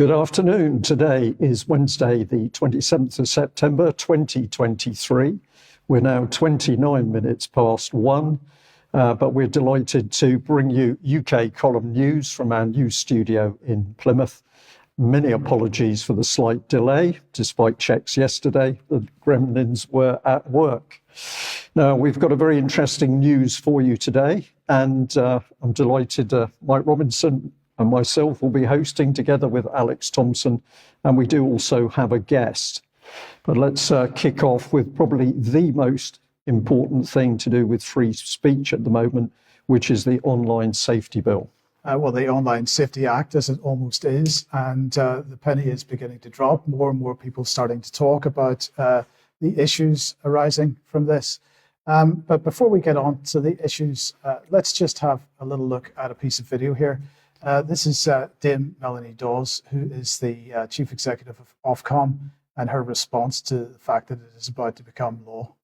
Good afternoon. Today is Wednesday, the 27th of September, 2023. We're now 29 minutes past 1, but we're delighted to bring you UK column news from our news studio in Plymouth. Many apologies for the slight delay. Despite checks yesterday, the gremlins were at work. Now, we've got a very interesting news for you today, and I'm delighted Mike Robinson and myself will be hosting together with Alex Thompson, and we do also have a guest. But let's kick off with probably the most important thing to do with free speech at the moment, which is the Online Safety Bill. Well, the Online Safety Act, as it almost is, and the penny is beginning to drop. More and more people starting to talk about the issues arising from this. But before we get on to the issues, let's just have a little look at a piece of video here. This is Dame Melanie Dawes, who is the Chief Executive of Ofcom, and her response to the fact that it is about to become law.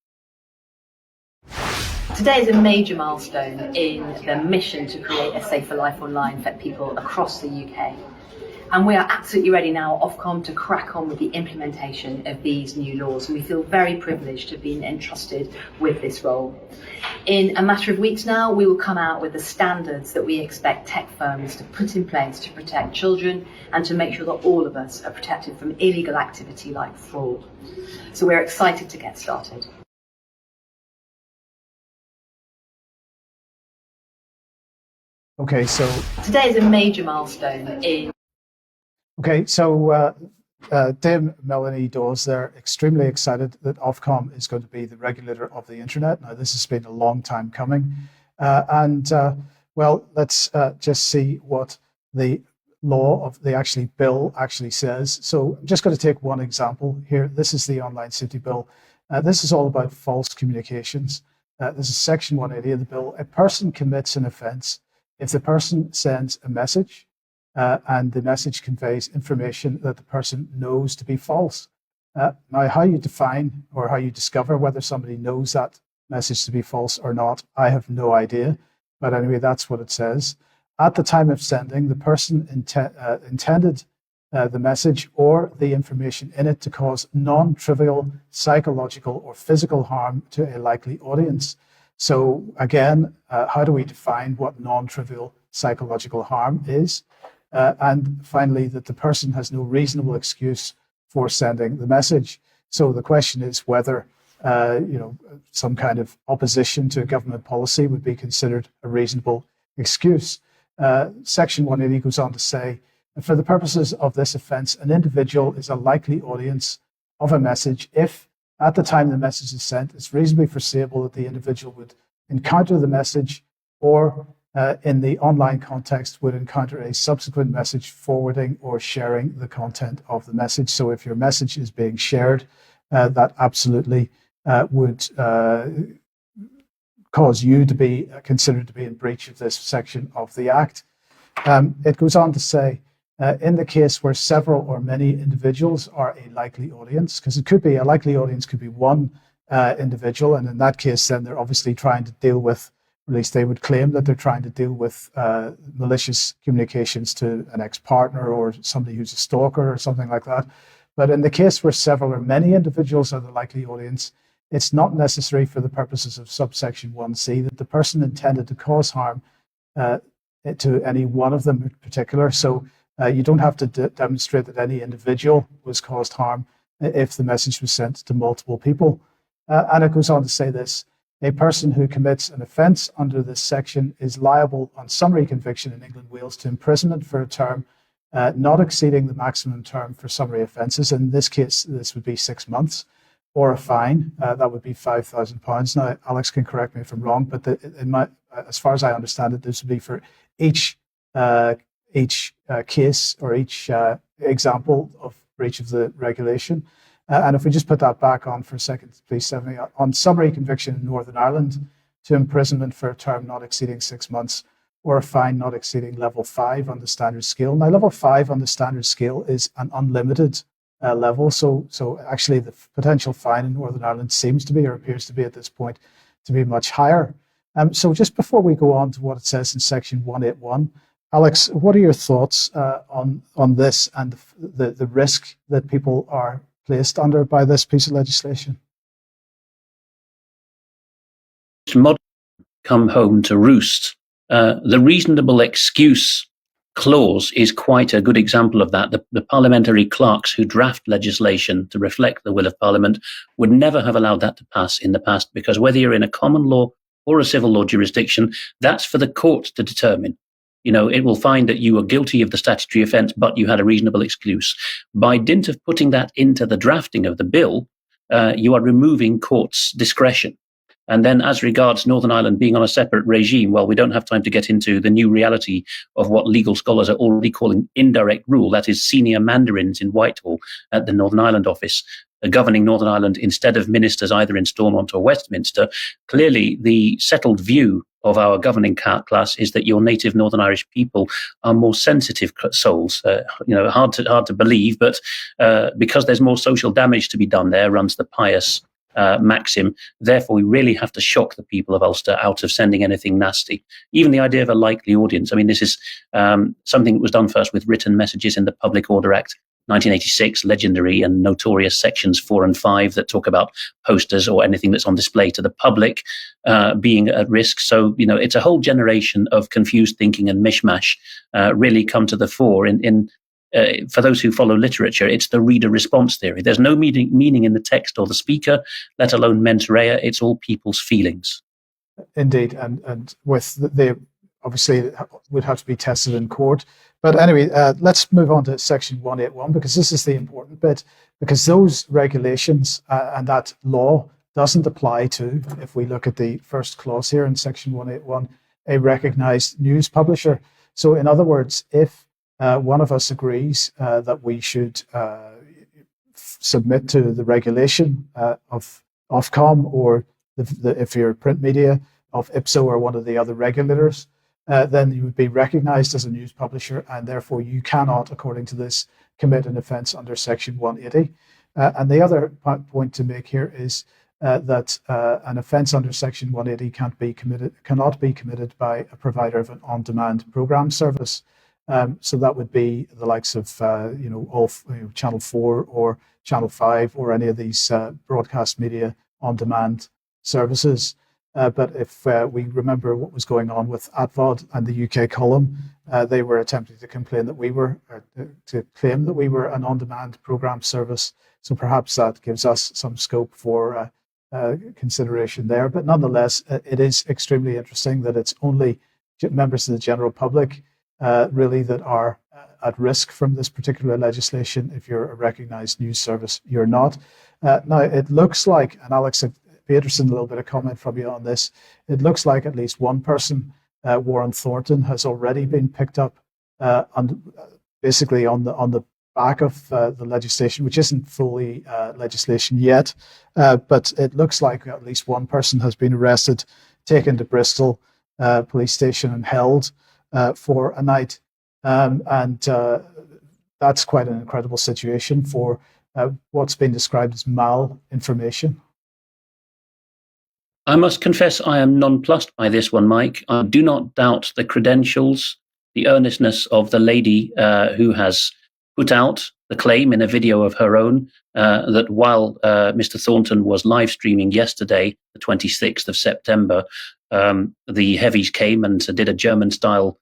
Today is a major milestone in the mission to create a safer life online for people across the UK. And we are absolutely ready now, Ofcom, to crack on with the implementation of these new laws. And we feel very privileged to have been entrusted with this role. In a matter of weeks now, we will come out with the standards that we expect tech firms to put in place to protect children and to make sure that all of us are protected from illegal activity like fraud. So we're excited to get started. Okay, so today is a major milestone in... Okay, so Dame Melanie Dawes, they're extremely excited that Ofcom is going to be the regulator of the internet. Now, this has been a long time coming. Well, let's just see what the law of the bill actually says. So I'm just going to take one example here. This is the Online Safety Bill. This is all about false communications. This is Section 180 of the bill. A person commits an offence if the person sends a message and the message conveys information that the person knows to be false. Now, how you define or how you discover whether somebody knows that message to be false or not, I have no idea. But anyway, that's what it says. At the time of sending, the person intended the message or the information in it to cause non-trivial psychological or physical harm to a likely audience. So again, how do we define what non-trivial psychological harm is? And finally, that the person has no reasonable excuse for sending the message. So the question is whether some kind of opposition to a government policy would be considered a reasonable excuse. Section 180 goes on to say, for the purposes of this offence, an individual is a likely audience of a message if, at the time the message is sent, it's reasonably foreseeable that the individual would encounter the message or in the online context would encounter a subsequent message forwarding or sharing the content of the message. So if your message is being shared, that absolutely would cause you to be considered to be in breach of this section of the Act. It goes on to say, in the case where several or many individuals are a likely audience, because it could be a likely audience could be one individual, and in that case then they're obviously trying to deal with, at least they would claim that they're trying to deal with malicious communications to an ex-partner or somebody who's a stalker or something like that. But in the case where several or many individuals are the likely audience, it's not necessary for the purposes of subsection 1C that the person intended to cause harm to any one of them in particular. So you don't have to demonstrate that any individual was caused harm if the message was sent to multiple people. And it goes on to say this: a person who commits an offence under this section is liable on summary conviction in England, Wales to imprisonment for a term not exceeding the maximum term for summary offences. In this case, this would be 6 months, or a fine that would be £5,000. Now, Alex can correct me if I'm wrong, but as far as I understand it, this would be for each case or each example of breach of the regulation. And if we just put that back on for a second, please, Stephanie, on summary conviction in Northern Ireland, to imprisonment for a term not exceeding 6 months, or a fine not exceeding level 5 on the standard scale. Now, level 5 on the standard scale is an unlimited level. So actually the potential fine in Northern Ireland seems to be, or appears to be at this point, to be much higher. So just before we go on to what it says in section 181, Alex, what are your thoughts on this and the risk that people are placed under by this piece of legislation? Modern come home to roost. The reasonable excuse clause is quite a good example of that. The parliamentary clerks who draft legislation to reflect the will of Parliament would never have allowed that to pass in the past, because whether you're in a common law or a civil law jurisdiction, that's for the court to determine. It will find that you are guilty of the statutory offence, but you had a reasonable excuse. By dint of putting that into the drafting of the bill, you are removing courts' discretion. And then as regards Northern Ireland being on a separate regime, well, we don't have time to get into the new reality of what legal scholars are already calling indirect rule. That is senior mandarins in Whitehall at the Northern Ireland office, governing Northern Ireland instead of ministers either in Stormont or Westminster. Clearly, the settled view of our governing class is that your native Northern Irish people are more sensitive souls. Hard to believe, but because there's more social damage to be done there, runs the pious maxim. Therefore, we really have to shock the people of Ulster out of sending anything nasty. Even the idea of a likely audience. I mean, this is something that was done first with written messages in the Public Order Act 1986, legendary and notorious sections 4 and 5 that talk about posters or anything that's on display to the public being at risk. So, it's a whole generation of confused thinking and mishmash really come to the fore for those who follow literature. It's the reader response theory. There's no meaning in the text or the speaker, let alone mens rea. It's all people's feelings. Indeed, and with the obviously it would have to be tested in court. But anyway, let's move on to Section 181, because this is the important bit, because those regulations and that law doesn't apply to, if we look at the first clause here in Section 181, a recognised news publisher. So in other words, if one of us agrees that we should submit to the regulation of Ofcom, or if you're print media, of IPSO or one of the other regulators, then you would be recognised as a news publisher, and therefore you cannot, according to this, commit an offence under Section 180. And the other point to make here is that an offence under Section 180 cannot be committed by a provider of an on-demand programme service. So that would be the likes of Channel 4 or Channel 5 or any of these broadcast media on-demand services. But if we remember what was going on with ATVOD and the UK column, they were attempting to claim that we were an on-demand programme service. So perhaps that gives us some scope for consideration there. But nonetheless, it is extremely interesting that it's only members of the general public really that are at risk from this particular legislation. If you're a recognised news service, you're not. Now, it looks like, and Alex, it'd be interesting, a little bit of comment from you on this, it looks like at least one person, Warren Thornton, has already been picked up basically on the back of the legislation, which isn't fully legislation yet, but it looks like at least one person has been arrested, taken to Bristol police station and held for a night. And that's quite an incredible situation for what's been described as malinformation. I must confess I am nonplussed by this one, Mike. I do not doubt the credentials, the earnestness of the lady who has put out the claim in a video of her own that while Mr. Thornton was live streaming yesterday, the 26th of September, the heavies came and did a German-style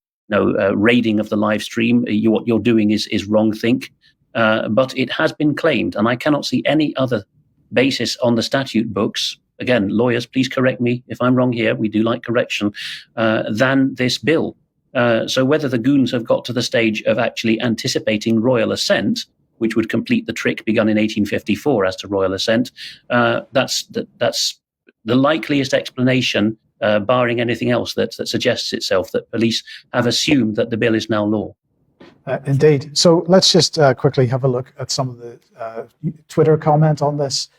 raiding of the live stream. What you're doing is wrong think. But it has been claimed, and I cannot see any other basis on the statute books. Again, lawyers, please correct me if I'm wrong here. We do like correction, than this bill. So whether the goons have got to the stage of actually anticipating royal assent, which would complete the trick begun in 1854 as to royal assent, that's the likeliest explanation, barring anything else that suggests itself, that police have assumed that the bill is now law. Indeed. So let's just quickly have a look at some of the Twitter comment on this.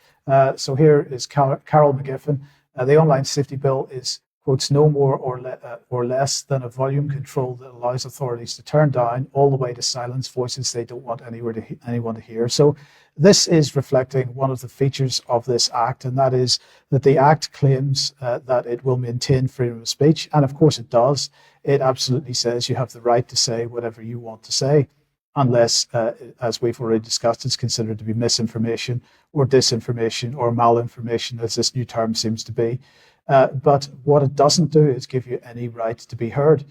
So here is Carol McGiffin. The online safety bill is, quotes, no more or less than a volume control that allows authorities to turn down all the way to silence voices they don't want anyone to hear. So this is reflecting one of the features of this Act, and that is that the Act claims that it will maintain freedom of speech, and of course it does. It absolutely says you have the right to say whatever you want to say, unless, as we've already discussed, it's considered to be misinformation or disinformation or malinformation, as this new term seems to be. But what it doesn't do is give you any right to be heard.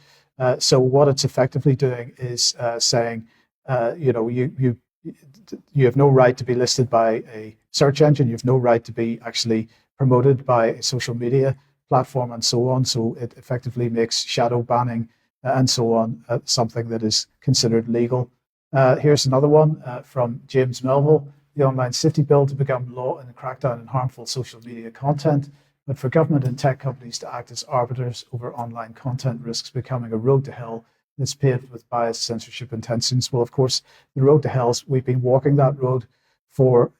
So what it's effectively doing is saying, you have no right to be listed by a search engine. You have no right to be actually promoted by a social media platform and so on. So it effectively makes shadow banning and so on something that is considered legal. Here's another one from James Melville. The Online Safety Bill to become law in the crackdown on harmful social media content, but for government and tech companies to act as arbiters over online content risks becoming a road to hell that's paved with biased censorship intentions. Well, of course, the road to hell, we've been walking that road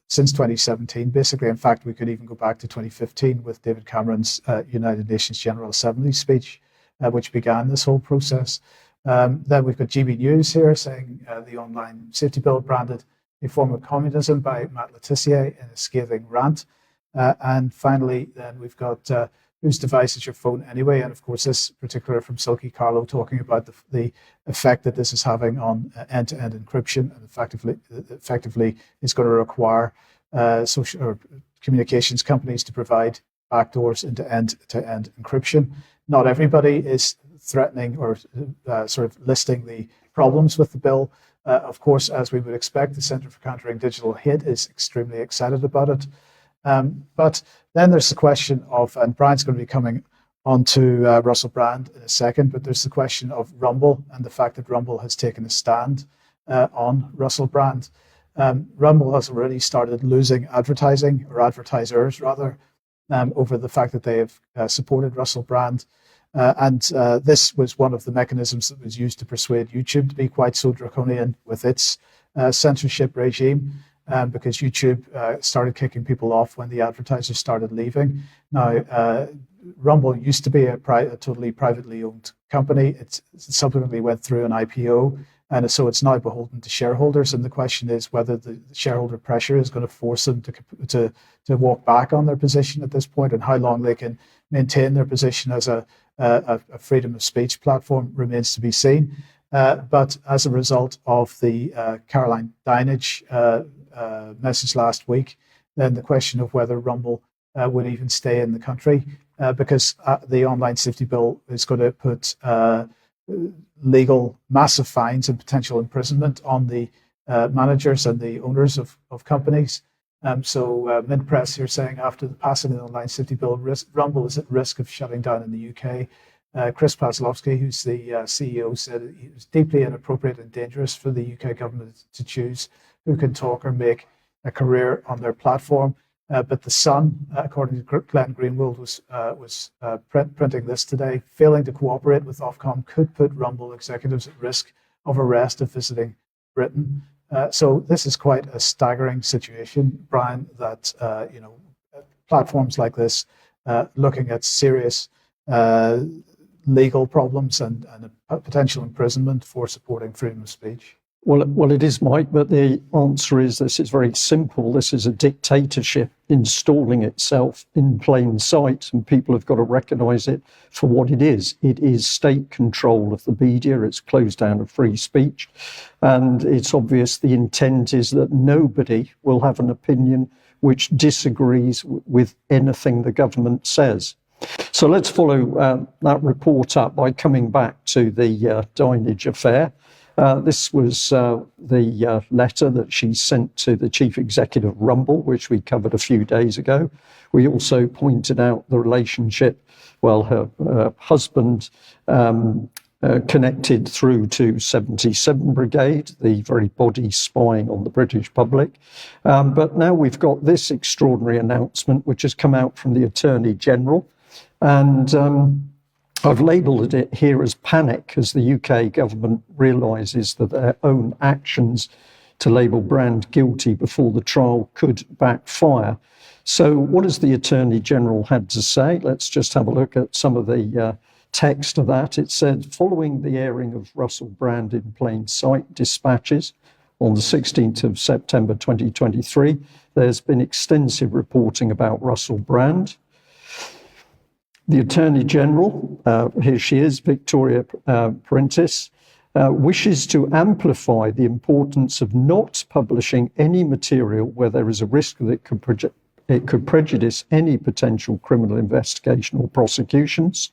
since 2017, basically. In fact, we could even go back to 2015 with David Cameron's United Nations General Assembly speech, which began this whole process. Then we've got GB News here saying the Online Safety Bill branded a form of communism by Matt Letitia in a scathing rant. And finally, then we've got whose device is your phone anyway? And of course, this particular from Silky Carlo talking about the effect that this is having on end-to-end encryption, and effectively is going to require social or communications companies to provide backdoors into end-to-end encryption. Not everybody is threatening or sort of listing the problems with the bill. Of course, as we would expect, the Centre for Countering Digital Hate is extremely excited about it. But then there's the question of, and Brian's going to be coming on to Russell Brand in a second, but there's the question of Rumble and the fact that Rumble has taken a stand on Russell Brand. Rumble has already started losing advertising, or advertisers rather, over the fact that they have supported Russell Brand. And this was one of the mechanisms that was used to persuade YouTube to be quite so draconian with its censorship regime. Because YouTube started kicking people off when the advertisers started leaving. Now, Rumble used to be a totally privately owned company. It subsequently went through an IPO, and so it's now beholden to shareholders. And the question is whether the shareholder pressure is going to force them to walk back on their position at this point, and how long they can maintain their position as a freedom of speech platform remains to be seen. But as a result of the Caroline Dinenage message last week, then the question of whether Rumble would even stay in the country, because the Online Safety Bill is going to put legal massive fines and potential imprisonment on the managers and the owners of companies. So Mint Press here saying after the passing of the Online Safety Bill, Rumble is at risk of shutting down in the UK. Chris Paslovsky, who's the CEO, said it was deeply inappropriate and dangerous for the UK government to choose who can talk or make a career on their platform. But The Sun, according to Glenn Greenwald, was printing this today. Failing to cooperate with Ofcom could put Rumble executives at risk of arrest if visiting Britain. So this is quite a staggering situation, Brian, that platforms like this looking at serious legal problems and a potential imprisonment for supporting freedom of speech. Well, it is, Mike, but the answer is this is very simple. This is a dictatorship installing itself in plain sight, and people have got to recognise it for what it is. It is state control of the media. It's closed down of free speech. And it's obvious the intent is that nobody will have an opinion which disagrees with anything the government says. So let's follow that report up by coming back to the Dinenage affair. This was the letter that she sent to the chief executive of Rumble, which we covered a few days ago. We also pointed out the relationship, her husband connected through to 77 Brigade, the very body spying on the British public. But now we've got this extraordinary announcement, which has come out from the Attorney General. And I've labelled it here as panic, as the UK government realises that their own actions to label Brand guilty before the trial could backfire. So what has the Attorney General had to say? Let's just have a look at some of the text of that. It said, following the airing of Russell Brand in plain sight dispatches on the 16th of September 2023, there's been extensive reporting about Russell Brand. The Attorney General, here she is, Victoria Prentice, wishes to amplify the importance of not publishing any material where there is a risk that it could prejudice any potential criminal investigation or prosecutions.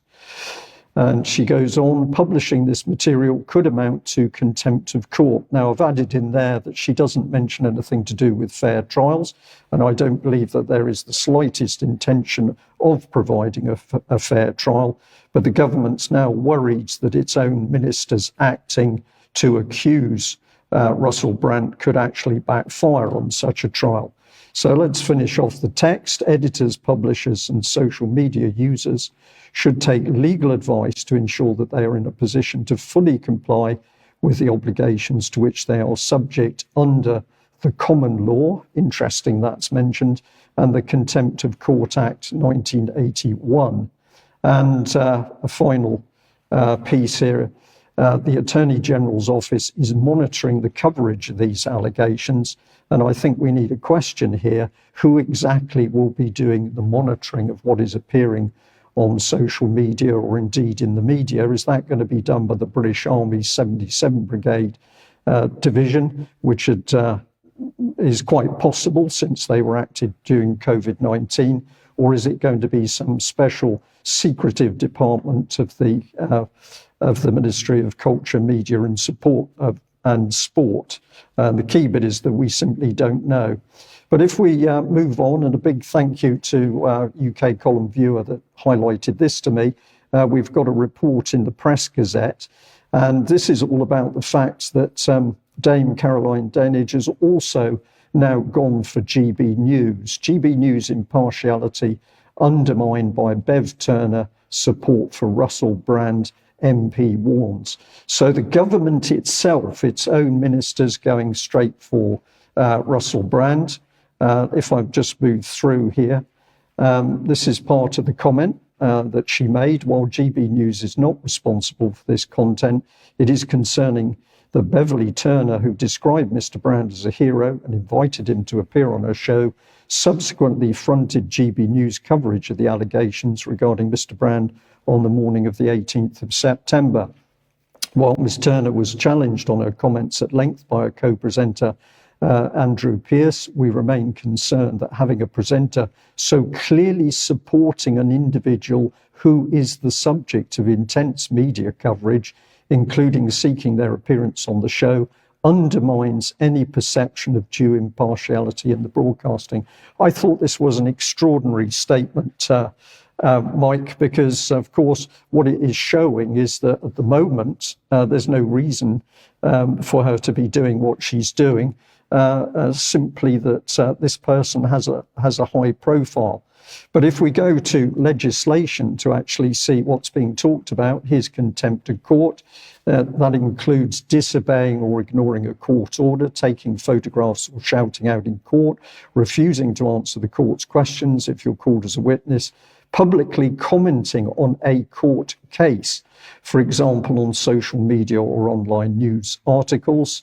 And she goes on, publishing this material could amount to contempt of court. Now, I've added in there that she doesn't mention anything to do with fair trials, and I don't believe that there is the slightest intention of providing a fair trial, but the government's now worried that its own ministers acting to accuse Russell Brand could actually backfire on such a trial. So let's finish off the text. Editors, publishers, and social media users should take legal advice to ensure that they are in a position to fully comply with the obligations to which they are subject under the common law, interesting that's mentioned, and the Contempt of Court Act 1981. And a final piece here. The Attorney General's office is monitoring the coverage of these allegations, and I think we need a question here: who exactly will be doing the monitoring of what is appearing on social media or indeed in the media? Is that going to be done by the British Army's 77 Brigade Division, which is quite possible since they were active during COVID-19, or is it going to be some special secretive department of the Ministry of Culture, Media and Sport? The key bit is that we simply don't know. But if we move on, and a big thank you to UK Column Viewer that highlighted this to me, we've got a report in the Press Gazette, and this is all about the fact that Dame Caroline Denage has also now gone for GB News. GB News impartiality undermined by Bev Turner support for Russell Brand, MP warns. So the government itself, its own ministers going straight for Russell Brand. If I've just moved through here, this is part of the comment that she made. While GB News is not responsible for this content, it is concerning that Beverly Turner, who described Mr. Brand as a hero and invited him to appear on her show, subsequently fronted GB News coverage of the allegations regarding Mr. Brand on the morning of the 18th of September. While Ms. Turner was challenged on her comments at length by her co-presenter, Andrew Pearce, we remain concerned that having a presenter so clearly supporting an individual who is the subject of intense media coverage, including seeking their appearance on the show, undermines any perception of due impartiality in the broadcasting. I thought this was an extraordinary statement, Mike, because, of course, what it is showing is that at the moment, there's no reason for her to be doing what she's doing, simply that this person has a high profile. But if we go to legislation to actually see what's being talked about, here's contempt of court. That includes disobeying or ignoring a court order, taking photographs or shouting out in court, refusing to answer the court's questions if you're called as a witness, publicly commenting on a court case, for example, on social media or online news articles.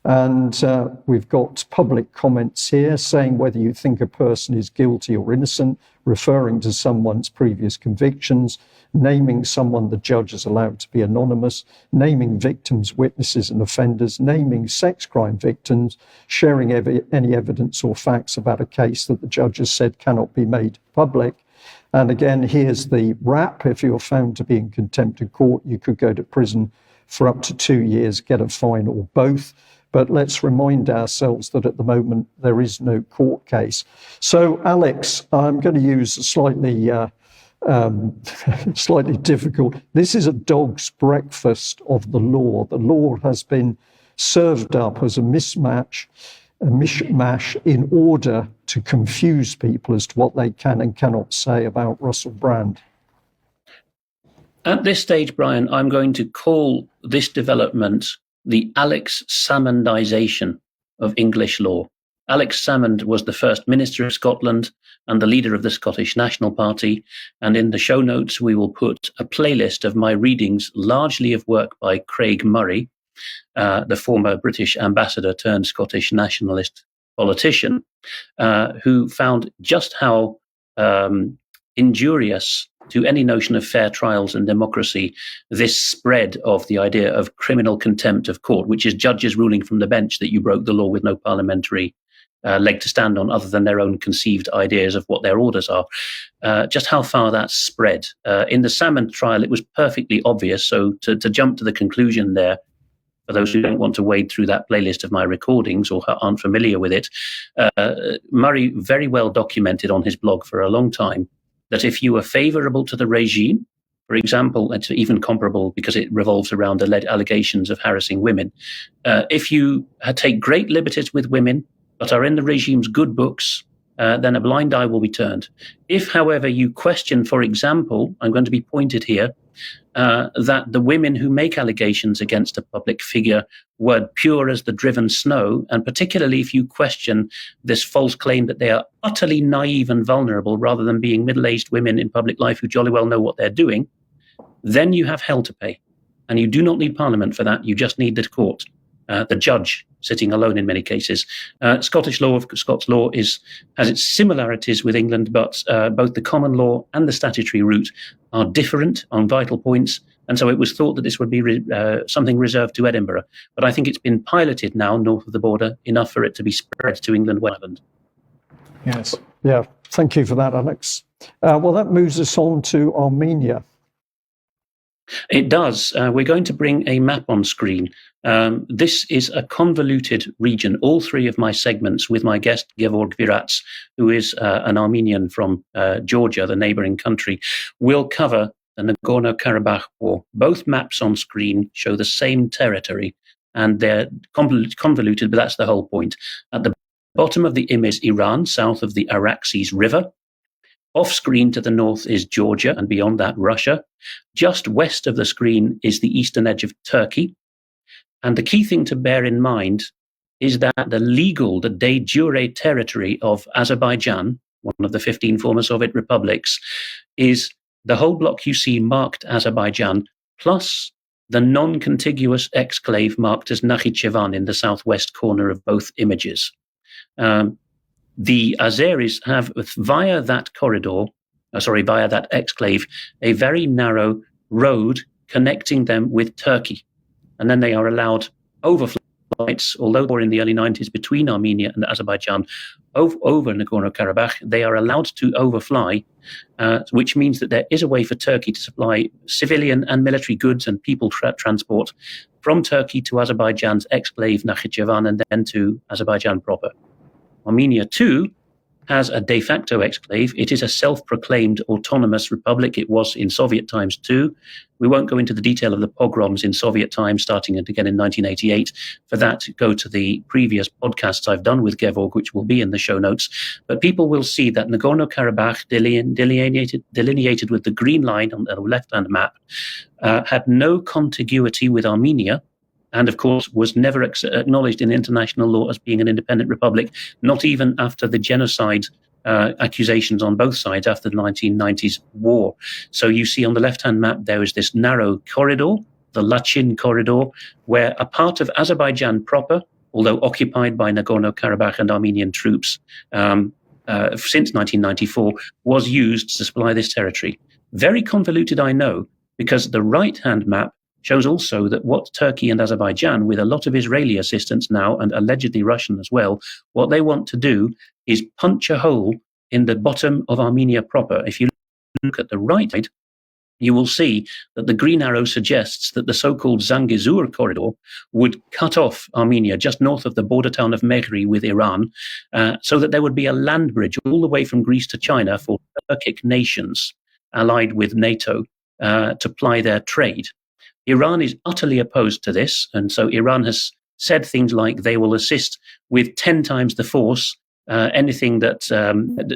And we've got public comments here saying whether you think a person is guilty or innocent, referring to someone's previous convictions, naming someone the judge is allowed to be anonymous, naming victims, witnesses and offenders, naming sex crime victims, sharing any evidence or facts about a case that the judge has said cannot be made public. And again, here's the wrap. If you're found to be in contempt of court, you could go to prison for up to 2 years, get a fine or both. But let's remind ourselves that at the moment, there is no court case. So, Alex, I'm going to use a slightly difficult. This is a dog's breakfast of the law. The law has been served up as a mishmash in order to confuse people as to what they can and cannot say about Russell Brand. At this stage, Brian, I'm going to call this development the Alex Salmondization of English law. Alex Salmond was the first Minister of Scotland and the leader of the Scottish National Party. And in the show notes, we will put a playlist of my readings, largely of work by Craig Murray, the former British ambassador turned Scottish nationalist politician, who found just how injurious to any notion of fair trials and democracy this spread of the idea of criminal contempt of court, which is judges ruling from the bench that you broke the law with no parliamentary leg to stand on other than their own conceived ideas of what their orders are, just how far that's spread. In the Salmond trial, it was perfectly obvious. So to jump to the conclusion there, for those who don't want to wade through that playlist of my recordings or aren't familiar with it, Murray very well documented on his blog for a long time that if you were favorable to the regime, for example, it's even comparable because it revolves around the allegations of harassing women, if you take great liberties with women, but are in the regime's good books, then a blind eye will be turned. If, however, you question, for example, I'm going to be pointed here, that the women who make allegations against a public figure were pure as the driven snow, and particularly if you question this false claim that they are utterly naive and vulnerable rather than being middle-aged women in public life who jolly well know what they're doing, then you have hell to pay. And you do not need Parliament for that, you just need the court. The judge sitting alone in many cases. Scots law has its similarities with England, but both the common law and the statutory route are different on vital points. And so it was thought that this would be something reserved to Edinburgh. But I think it's been piloted now north of the border enough for it to be spread to England and Ireland. Yes. Yeah, thank you for that, Alex. Well, that moves us on to Armenia. It does. We're going to bring a map on screen. This is a convoluted region. All three of my segments with my guest, Georg Virats, who is an Armenian from Georgia, the neighboring country, will cover the Nagorno-Karabakh war. Both maps on screen show the same territory, and they're convoluted, but that's the whole point. At the bottom of the image, Iran, south of the Araxes River. Off-screen to the north is Georgia, and beyond that, Russia. Just west of the screen is the eastern edge of Turkey. And the key thing to bear in mind is that the de jure territory of Azerbaijan, one of the 15 former Soviet republics, is the whole block you see marked Azerbaijan, plus the non-contiguous exclave marked as Nakhichevan in the southwest corner of both images. The Azeris have, via that exclave, a very narrow road connecting them with Turkey. And then they are allowed overflights, although in the early 90s between Armenia and Azerbaijan, over Nagorno-Karabakh, they are allowed to overfly, which means that there is a way for Turkey to supply civilian and military goods and people transport from Turkey to Azerbaijan's exclave Nakhichevan and then to Azerbaijan proper. Armenia, too, has a de facto exclave. It is a self-proclaimed autonomous republic. It was in Soviet times, too. We won't go into the detail of the pogroms in Soviet times, starting again in 1988. For that, go to the previous podcasts I've done with Georg, which will be in the show notes. But people will see that Nagorno-Karabakh, delineated with the green line on the left-hand map, had no contiguity with Armenia, and of course was never acknowledged in international law as being an independent republic, not even after the genocide accusations on both sides after the 1990s war. So you see on the left-hand map there is this narrow corridor, the Lachin corridor, where a part of Azerbaijan proper, although occupied by Nagorno-Karabakh and Armenian troops since 1994, was used to supply this territory. Very convoluted, I know, because the right-hand map shows also that what Turkey and Azerbaijan, with a lot of Israeli assistance now and allegedly Russian as well, what they want to do is punch a hole in the bottom of Armenia proper. If you look at the right side, you will see that the green arrow suggests that the so-called Zangezur corridor would cut off Armenia just north of the border town of Mehri with Iran, so that there would be a land bridge all the way from Greece to China for Turkic nations allied with NATO to ply their trade. Iran is utterly opposed to this, and so Iran has said things like they will assist with 10 times the force anything that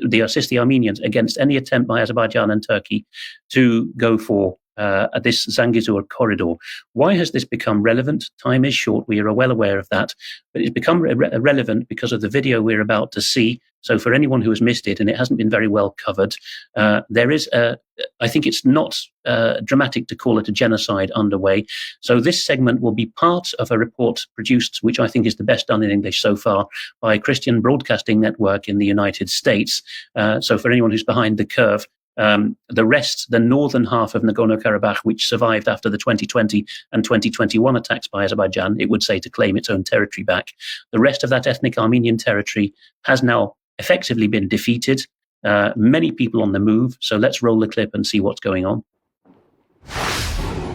they assist the Armenians against any attempt by Azerbaijan and Turkey to go for this Zangezur corridor. Why has this become relevant? Time is short. We are well aware of that, but it's become relevant because of the video we're about to see. So for anyone who has missed it, and it hasn't been very well covered, there is I think it's not dramatic to call it a genocide underway. So this segment will be part of a report produced, which I think is the best done in English so far, by Christian Broadcasting Network in the United States. So for anyone who's behind the curve, the rest, the northern half of Nagorno-Karabakh, which survived after the 2020 and 2021 attacks by Azerbaijan, it would say to claim its own territory back. The rest of that ethnic Armenian territory has now effectively been defeated. Many people on the move. So let's roll the clip and see what's going on.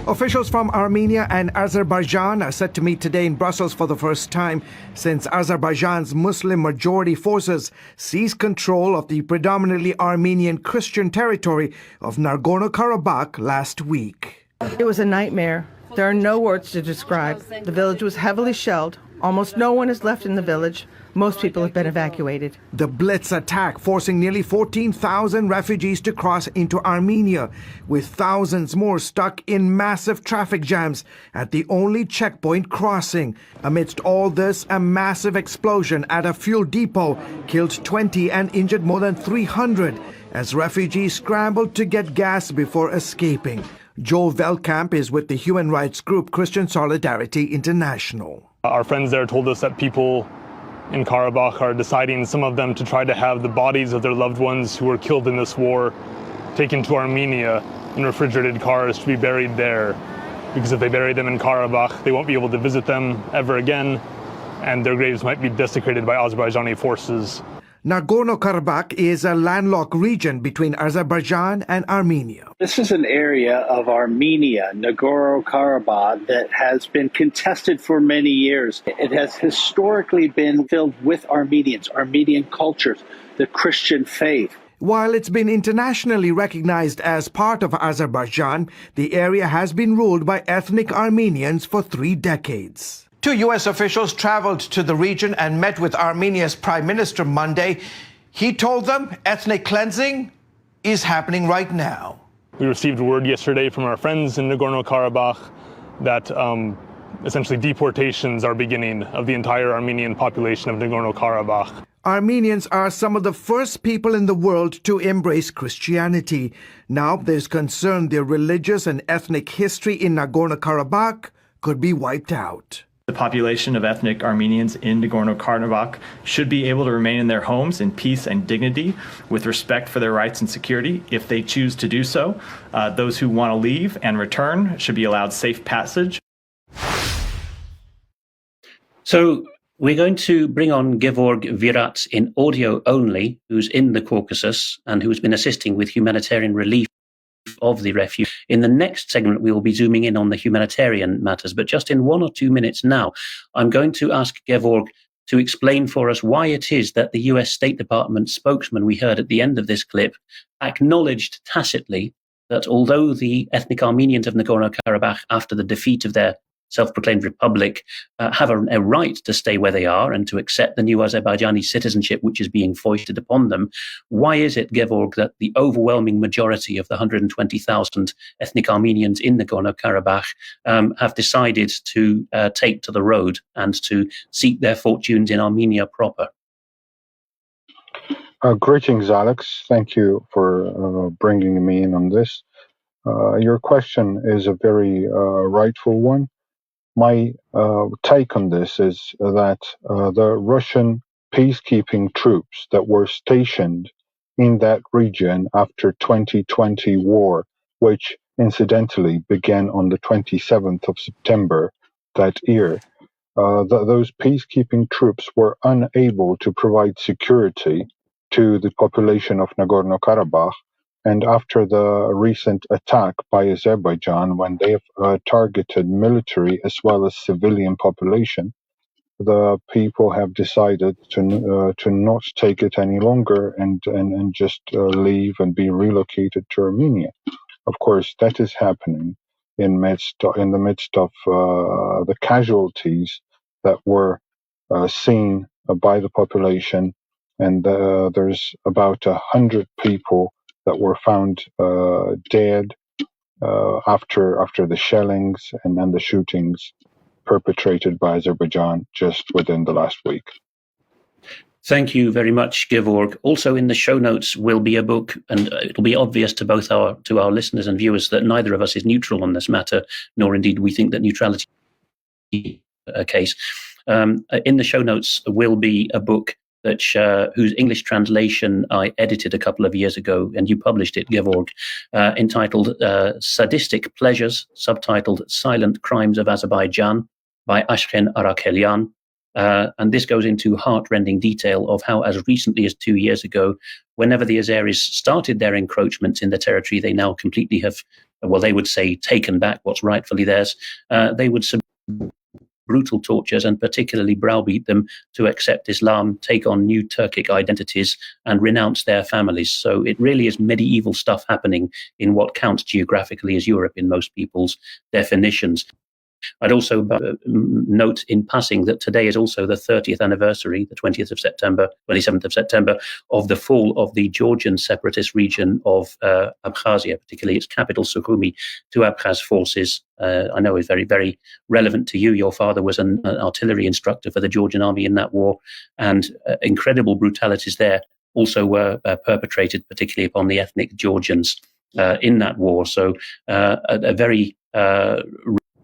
Officials from Armenia and Azerbaijan are set to meet today in Brussels for the first time since Azerbaijan's Muslim-majority forces seized control of the predominantly Armenian Christian territory of Nagorno-Karabakh last week. It was a nightmare. There are no words to describe. The village was heavily shelled. Almost no one is left in the village. Most people have been evacuated. The Blitz attack forcing nearly 14,000 refugees to cross into Armenia, with thousands more stuck in massive traffic jams at the only checkpoint crossing. Amidst all this, a massive explosion at a fuel depot killed 20 and injured more than 300 as refugees scrambled to get gas before escaping. Joel Veldkamp is with the human rights group Christian Solidarity International. Our friends there told us that people in Karabakh are deciding, some of them, to try to have the bodies of their loved ones who were killed in this war taken to Armenia in refrigerated cars to be buried there. Because if they bury them in Karabakh, they won't be able to visit them ever again, and their graves might be desecrated by Azerbaijani forces. Nagorno-Karabakh is a landlocked region between Azerbaijan and Armenia. This is an area of Armenia, Nagorno-Karabakh, that has been contested for many years. It has historically been filled with Armenians, Armenian cultures, the Christian faith. While it's been internationally recognized as part of Azerbaijan, the area has been ruled by ethnic Armenians for 3 decades. 2 U.S. officials traveled to the region and met with Armenia's Prime Minister Monday. He told them ethnic cleansing is happening right now. We received word yesterday from our friends in Nagorno-Karabakh that essentially deportations are beginning of the entire Armenian population of Nagorno-Karabakh. Armenians are some of the first people in the world to embrace Christianity. Now there's concern their religious and ethnic history in Nagorno-Karabakh could be wiped out. The population of ethnic Armenians in Nagorno-Karabakh should be able to remain in their homes in peace and dignity with respect for their rights and security if they choose to do so. Those who want to leave and return should be allowed safe passage. So we're going to bring on Georg Virat in audio only, who's in the Caucasus and who's been assisting with humanitarian relief of the refugees. In the next segment, we will be zooming in on the humanitarian matters, but just in 1 or 2 minutes now, I'm going to ask Georg to explain for us why it is that the US State Department spokesman we heard at the end of this clip acknowledged tacitly that although the ethnic Armenians of Nagorno-Karabakh, after the defeat of their self-proclaimed republic, have a right to stay where they are and to accept the new Azerbaijani citizenship which is being foisted upon them. Why is it, Georg, that the overwhelming majority of the 120,000 ethnic Armenians in Nagorno-Karabakh have decided to take to the road and to seek their fortunes in Armenia proper? Greetings, Alex. Thank you for bringing me in on this. Your question is a very rightful one. My take on this is that the Russian peacekeeping troops that were stationed in that region after 2020 war, which incidentally began on the 27th of September that year, those peacekeeping troops were unable to provide security to the population of Nagorno-Karabakh. And after the recent attack by Azerbaijan, when they have targeted military as well as civilian population, the people have decided to not take it any longer and just leave and be relocated to Armenia. Of course, that is happening in the midst of the casualties that were seen by the population, and there's about 100 people that were found dead after the shellings and then the shootings perpetrated by Azerbaijan just within the last week. Thank you very much, Georg. Also in the show notes will be a book, and it'll be obvious to both our listeners and viewers that neither of us is neutral on this matter, nor indeed we think that neutrality is a case. In the show notes will be a book that whose English translation I edited a couple of years ago, and you published it, Georg, entitled Sadistic Pleasures, subtitled Silent Crimes of Azerbaijan by Ashken Arakelian. And this goes into heart-rending detail of how, as recently as 2 years ago, whenever the Azeris started their encroachments in the territory, they now completely have, well, they would say, taken back what's rightfully theirs. They would brutal tortures and particularly browbeat them to accept Islam, take on new Turkic identities, and renounce their families. So it really is medieval stuff happening in what counts geographically as Europe in most people's definitions. I'd also note in passing that today is also the 30th anniversary, the 27th of September, of the fall of the Georgian separatist region of Abkhazia, particularly its capital, Sukhumi, to Abkhaz forces. I know is very, very relevant to you. Your father was an artillery instructor for the Georgian army in that war, and incredible brutalities there also were perpetrated, particularly upon the ethnic Georgians in that war. So a very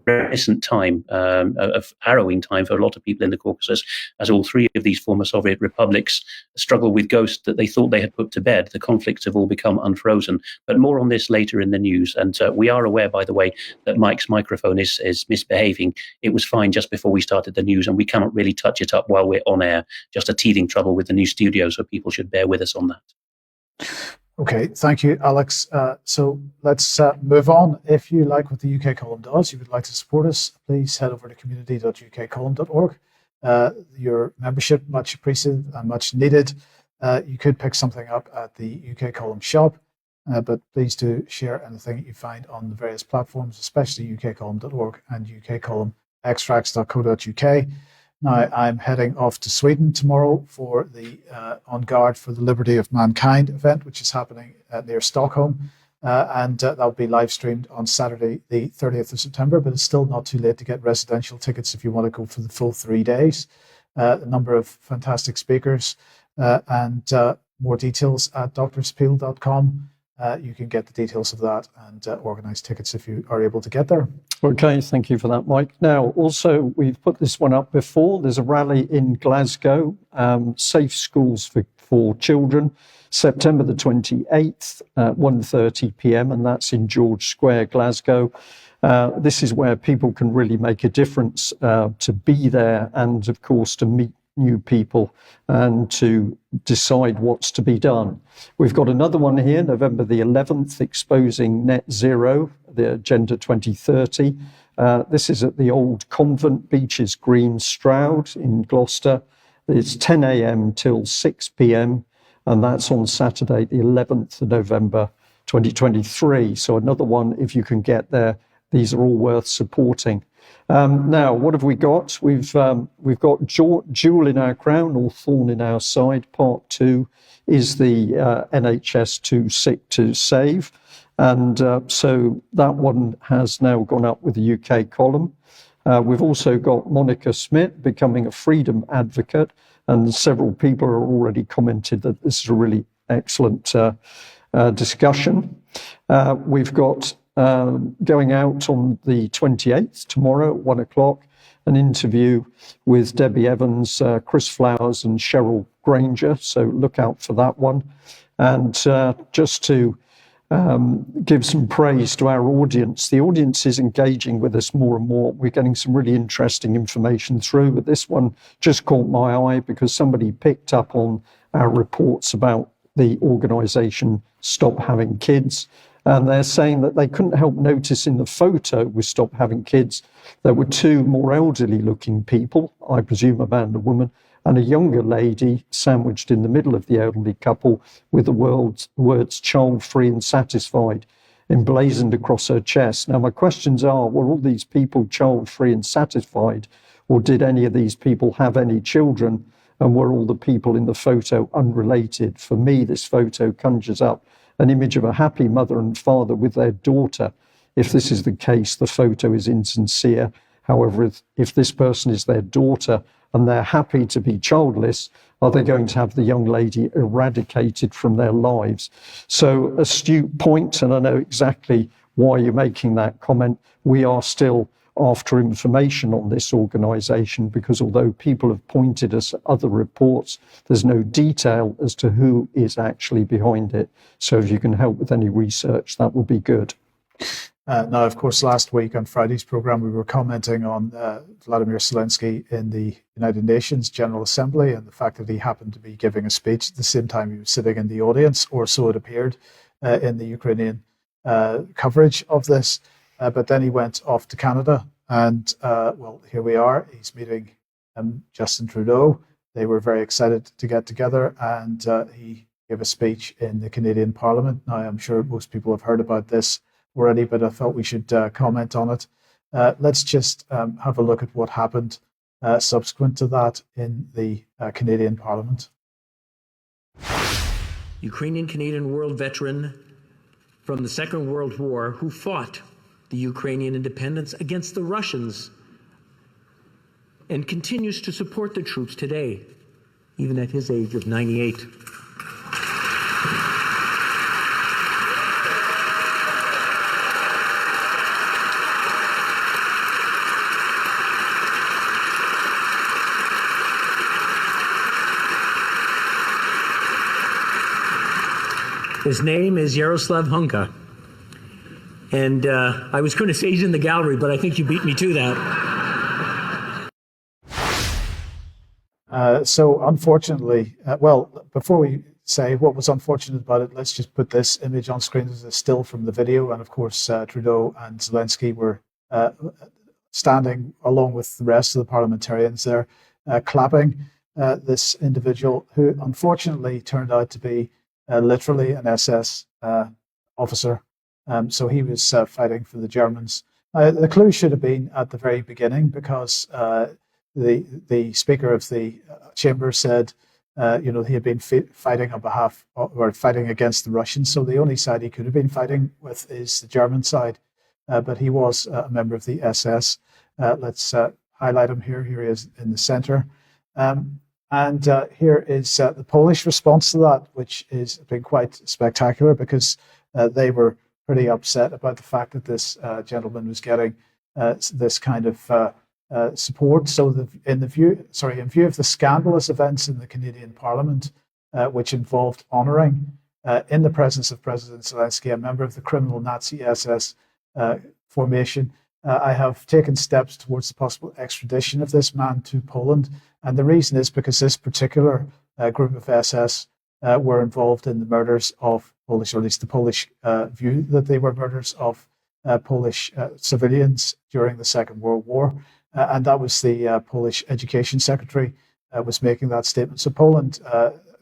reminiscent time, of harrowing time for a lot of people in the Caucasus, as all three of these former Soviet republics struggle with ghosts that they thought they had put to bed. The conflicts have all become unfrozen. But more on this later in the news. And we are aware, by the way, that Mike's microphone is misbehaving. It was fine just before we started the news, and we cannot really touch it up while we're on air. Just a teething trouble with the new studio, so people should bear with us on that. Okay, thank you, Alex. So let's move on. If you like what the UK column does, you would like to support us, please head over to community.ukcolumn.org. Your membership, much appreciated and much needed. You could pick something up at the UK column shop, but please do share anything you find on the various platforms, especially ukcolumn.org and ukcolumnextracts.co.uk. Now, I'm heading off to Sweden tomorrow for the On Guard for the Liberty of Mankind event, which is happening near Stockholm. And that'll be live streamed on Saturday, the 30th of September, but it's still not too late to get residential tickets if you want to go for the full 3 days. A number of fantastic speakers and more details at drspeel.com. You can get the details of that and organise tickets if you are able to get there. Okay, thank you for that, Mike. Now, also, we've put this one up before. There's a rally in Glasgow, Safe Schools for Children, September the 28th at 1:30 p.m, and that's in George Square, Glasgow. This is where people can really make a difference, to be there and, of course, to meet new people and to decide what's to be done. We've got another one here, November the 11th, exposing net zero, the Agenda 2030. This is at the old Convent, Beaches Green, Stroud in Gloucester. It's 10 a.m. till 6 p.m, and that's on Saturday, the 11th of November, 2023. So another one, if you can get there, these are all worth supporting. Now, what have we got? We've got Jewel in Our Crown or Thorn in Our Side. Part 2 is the NHS Too Sick to Save. And so that one has now gone up with the UK column. We've also got Monica Smith becoming a freedom advocate. And several people have already commented that this is a really excellent discussion. We've got going out on the 28th, tomorrow at 1 o'clock, an interview with Debbie Evans, Chris Flowers and Cheryl Granger. So look out for that one. And just to give some praise to our audience, the audience is engaging with us more and more. We're getting some really interesting information through, but this one just caught my eye because somebody picked up on our reports about the organisation Stop Having Kids. And they're saying that they couldn't help notice in the photo with Stop Having Kids, there were two more elderly looking people, I presume a man and a woman, and a younger lady sandwiched in the middle of the elderly couple with the words child-free and satisfied emblazoned across her chest. Now, my questions are, were all these people child-free and satisfied, or did any of these people have any children, and were all the people in the photo unrelated? For me, this photo conjures up an image of a happy mother and father with their daughter if this is the case, the photo is insincere. However, if this person is their daughter and they're happy to be childless, are they going to have the young lady eradicated from their lives? So, astute point, and I know exactly why you're making that comment. We are still after information on this organisation, because although people have pointed us at other reports, there's no detail as to who is actually behind it. So if you can help with any research, that would be good. Now, of course, last week on Friday's programme, we were commenting on Vladimir Zelensky in the United Nations General Assembly and the fact that he happened to be giving a speech at the same time he was sitting in the audience, or so it appeared in the Ukrainian coverage of this. But then he went off to Canada and, well, here we are. He's meeting Justin Trudeau. They were very excited to get together, and he gave a speech in the Canadian Parliament. Now, I'm sure most people have heard about this already, but I thought we should comment on it. Let's just have a look at what happened subsequent to that in the Canadian Parliament. Ukrainian-Canadian world veteran from the Second World War who fought the Ukrainian independence against the Russians and continues to support the troops today, even at his age of 98. His name is Yaroslav Hunka. And I was going to say he's in the gallery, but I think you beat me to that. So unfortunately, well, before we say what was unfortunate about it, let's just put this image on screen as a still from the video. And of course, Trudeau and Zelensky were standing along with the rest of the parliamentarians there, clapping this individual who unfortunately turned out to be literally an SS officer. So he was fighting for the Germans. The clue should have been at the very beginning, because the Speaker of the Chamber said, he had been fighting on behalf or fighting against the Russians. So the only side he could have been fighting with is the German side. But he was a member of the SS. Let's highlight him here. Here he is in the center. And here is the Polish response to that, which has been quite spectacular, because they were pretty upset about the fact that this gentleman was getting this kind of support. So in view of the scandalous events in the Canadian Parliament, which involved honouring, in the presence of President Zelensky, a member of the criminal Nazi SS formation, I have taken steps towards the possible extradition of this man to Poland. And the reason is because this particular group of SS were involved in the murders of Polish, or at least the Polish view that they were murders of Polish civilians during the Second World War. And that was the Polish Education Secretary was making that statement. So Poland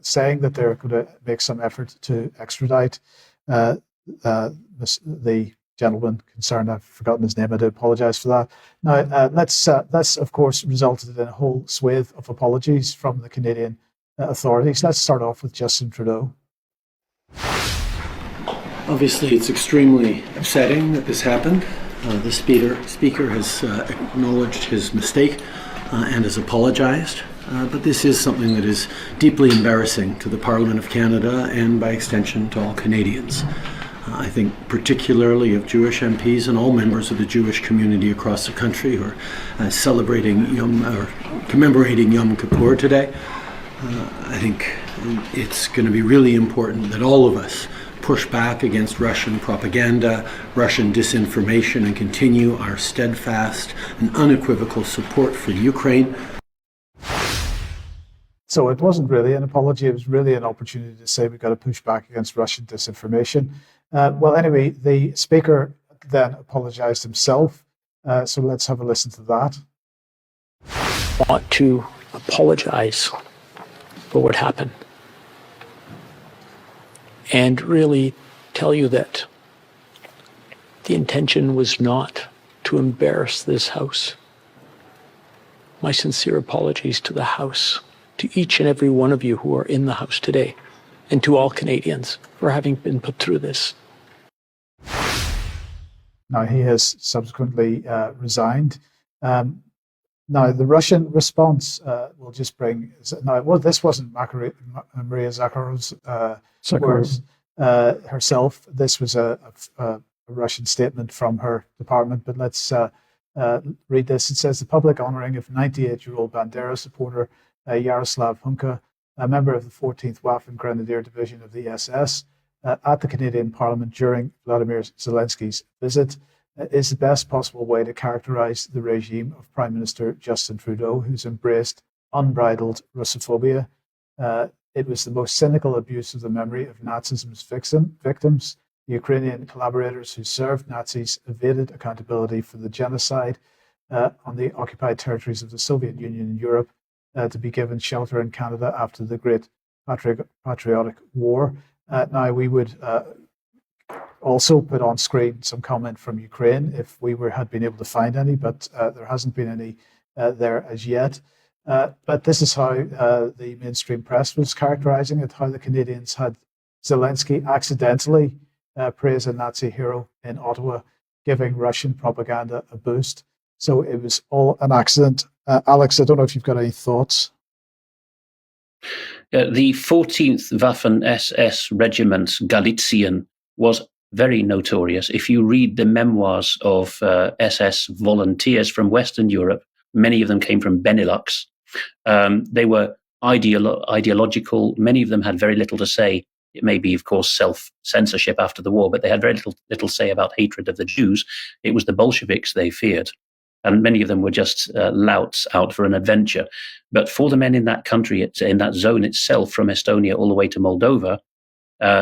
saying that they're going to make some effort to extradite the gentleman concerned. I've forgotten his name. I do apologise for that. Now, that's of course resulted in a whole swathe of apologies from the Canadian authorities. Let's start off with Justin Trudeau. Obviously, it's extremely upsetting that this happened. The speaker has acknowledged his mistake and has apologised. But this is something that is deeply embarrassing to the Parliament of Canada and, by extension, to all Canadians. I think particularly of Jewish MPs and all members of the Jewish community across the country who are commemorating Yom Kippur today. I think it's going to be really important that all of us push back against Russian propaganda, Russian disinformation, and continue our steadfast and unequivocal support for Ukraine. So it wasn't really an apology, it was really an opportunity to say we've got to push back against Russian disinformation. Well, anyway, the Speaker then apologised himself, so let's have a listen to that. I want to apologise for what happened and really tell you that the intention was not to embarrass this House. My sincere apologies to the House, to each and every one of you who are in the House today, and to all Canadians for having been put through this. Now, he has subsequently resigned. Now, the Russian response will just bring... Now, well, this wasn't Maria Zakharov's words herself. This was a Russian statement from her department, but let's read this. It says, the public honoring of 98-year-old Bandera supporter Yaroslav Hunka, a member of the 14th Waffen Grenadier Division of the SS, at the Canadian Parliament during Vladimir Zelensky's visit, is the best possible way to characterize the regime of Prime Minister Justin Trudeau, who's embraced unbridled Russophobia. It was the most cynical abuse of the memory of Nazism's victims. The Ukrainian collaborators who served Nazis evaded accountability for the genocide on the occupied territories of the Soviet Union in Europe to be given shelter in Canada after the Great Patriotic War. Now, we would also put on screen some comment from Ukraine if we had been able to find any, but there hasn't been any there as yet. But this is how the mainstream press was characterizing it, how the Canadians had Zelensky accidentally praise a Nazi hero in Ottawa, giving Russian propaganda a boost. So it was all an accident. Alex, I don't know if you've got any thoughts. The 14th Waffen SS Regiment Galician was very notorious. If you read the memoirs of SS volunteers from Western Europe, many of them came from Benelux. They were ideological. Many of them had very little to say. It may be, of course, self-censorship after the war, but they had very little say about hatred of the Jews. It was the Bolsheviks they feared. And many of them were just louts out for an adventure. But for the men in that country, in that zone itself, from Estonia all the way to Moldova,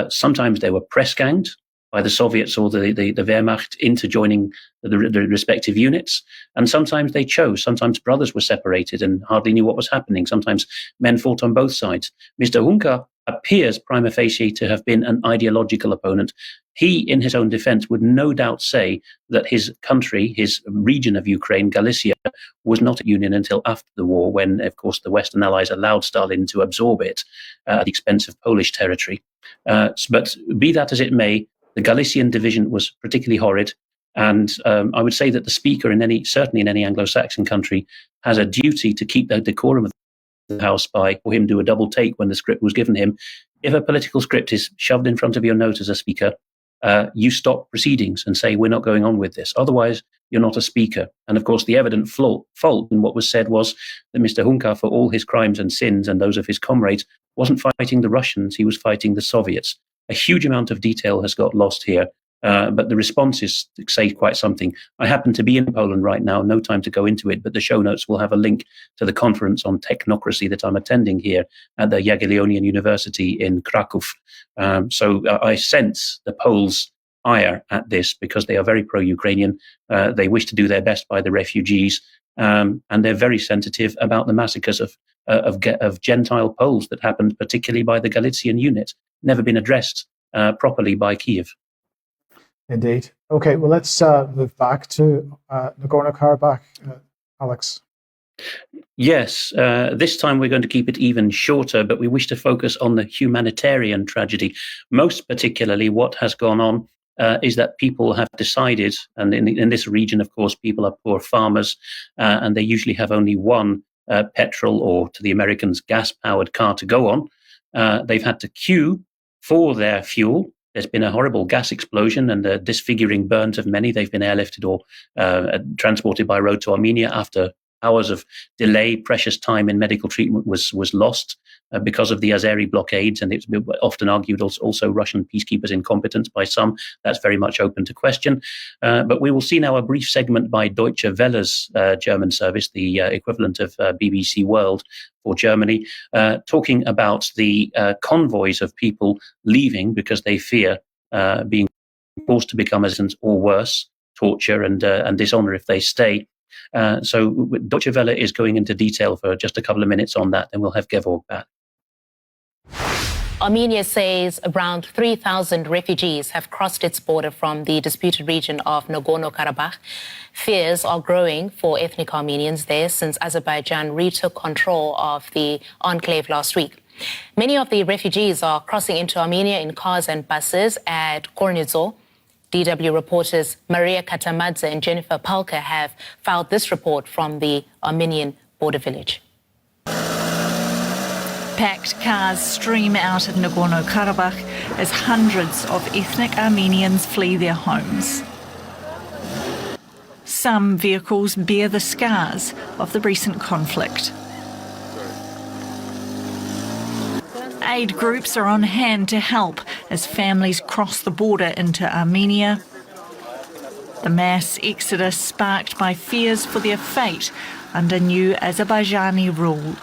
sometimes they were press-ganged by the Soviets or the Wehrmacht into joining the respective units. And sometimes they chose. Sometimes brothers were separated and hardly knew what was happening. Sometimes men fought on both sides. Mr. Hunka appears prima facie to have been an ideological opponent. He, in his own defense, would no doubt say that his country, his region of Ukraine, Galicia, was not a union until after the war, when, of course, the Western Allies allowed Stalin to absorb it at the expense of Polish territory. But be that as it may, the Galician division was particularly horrid. And I would say that the speaker, certainly in any Anglo-Saxon country, has a duty to keep the decorum of the House by for him do a double take when the script was given him. If a political script is shoved in front of your nose as a speaker, you stop proceedings and say, we're not going on with this. Otherwise, you're not a speaker. And of course, the evident fault in what was said was that Mr. Hunka, for all his crimes and sins and those of his comrades, wasn't fighting the Russians, he was fighting the Soviets. A huge amount of detail has got lost here. But the responses say quite something. I happen to be in Poland right now, no time to go into it, but the show notes will have a link to the conference on technocracy that I'm attending here at the Jagiellonian University in Kraków. So I sense the Poles' ire at this because they are very pro-Ukrainian. They wish to do their best by the refugees, and they're very sensitive about the massacres of Gentile Poles that happened, particularly by the Galician unit, never been addressed properly by Kiev. Indeed. Okay, well, let's move back to Nagorno-Karabakh. Alex. Yes, this time we're going to keep it even shorter, but we wish to focus on the humanitarian tragedy. Most particularly, what has gone on is that people have decided, and in this region, of course, people are poor farmers, and they usually have only one petrol or, to the Americans, gas-powered car to go on. They've had to queue for their fuel. There's been a horrible gas explosion and the disfiguring burns of many. They've been airlifted or transported by road to Armenia after hours of delay. Precious time in medical treatment was lost because of the Azeri blockades, and it's often argued also Russian peacekeepers' incompetence by some. That's very much open to question. But we will see now a brief segment by Deutsche Welle's German service, the equivalent of BBC World for Germany, talking about the convoys of people leaving because they fear being forced to become residents or worse, torture and dishonor if they stay. So Deutsche Welle is going into detail for just a couple of minutes on that, and we'll have Gevorg back. Armenia says around 3,000 refugees have crossed its border from the disputed region of Nagorno-Karabakh. Fears are growing for ethnic Armenians there since Azerbaijan retook control of the enclave last week. Many of the refugees are crossing into Armenia in cars and buses at Kornizor. DW reporters Maria Katamadze and Jennifer Palka have filed this report from the Armenian border village. Packed cars stream out of Nagorno-Karabakh as hundreds of ethnic Armenians flee their homes. Some vehicles bear the scars of the recent conflict. Aid groups are on hand to help as families cross the border into Armenia. The mass exodus sparked by fears for their fate under new Azerbaijani rule.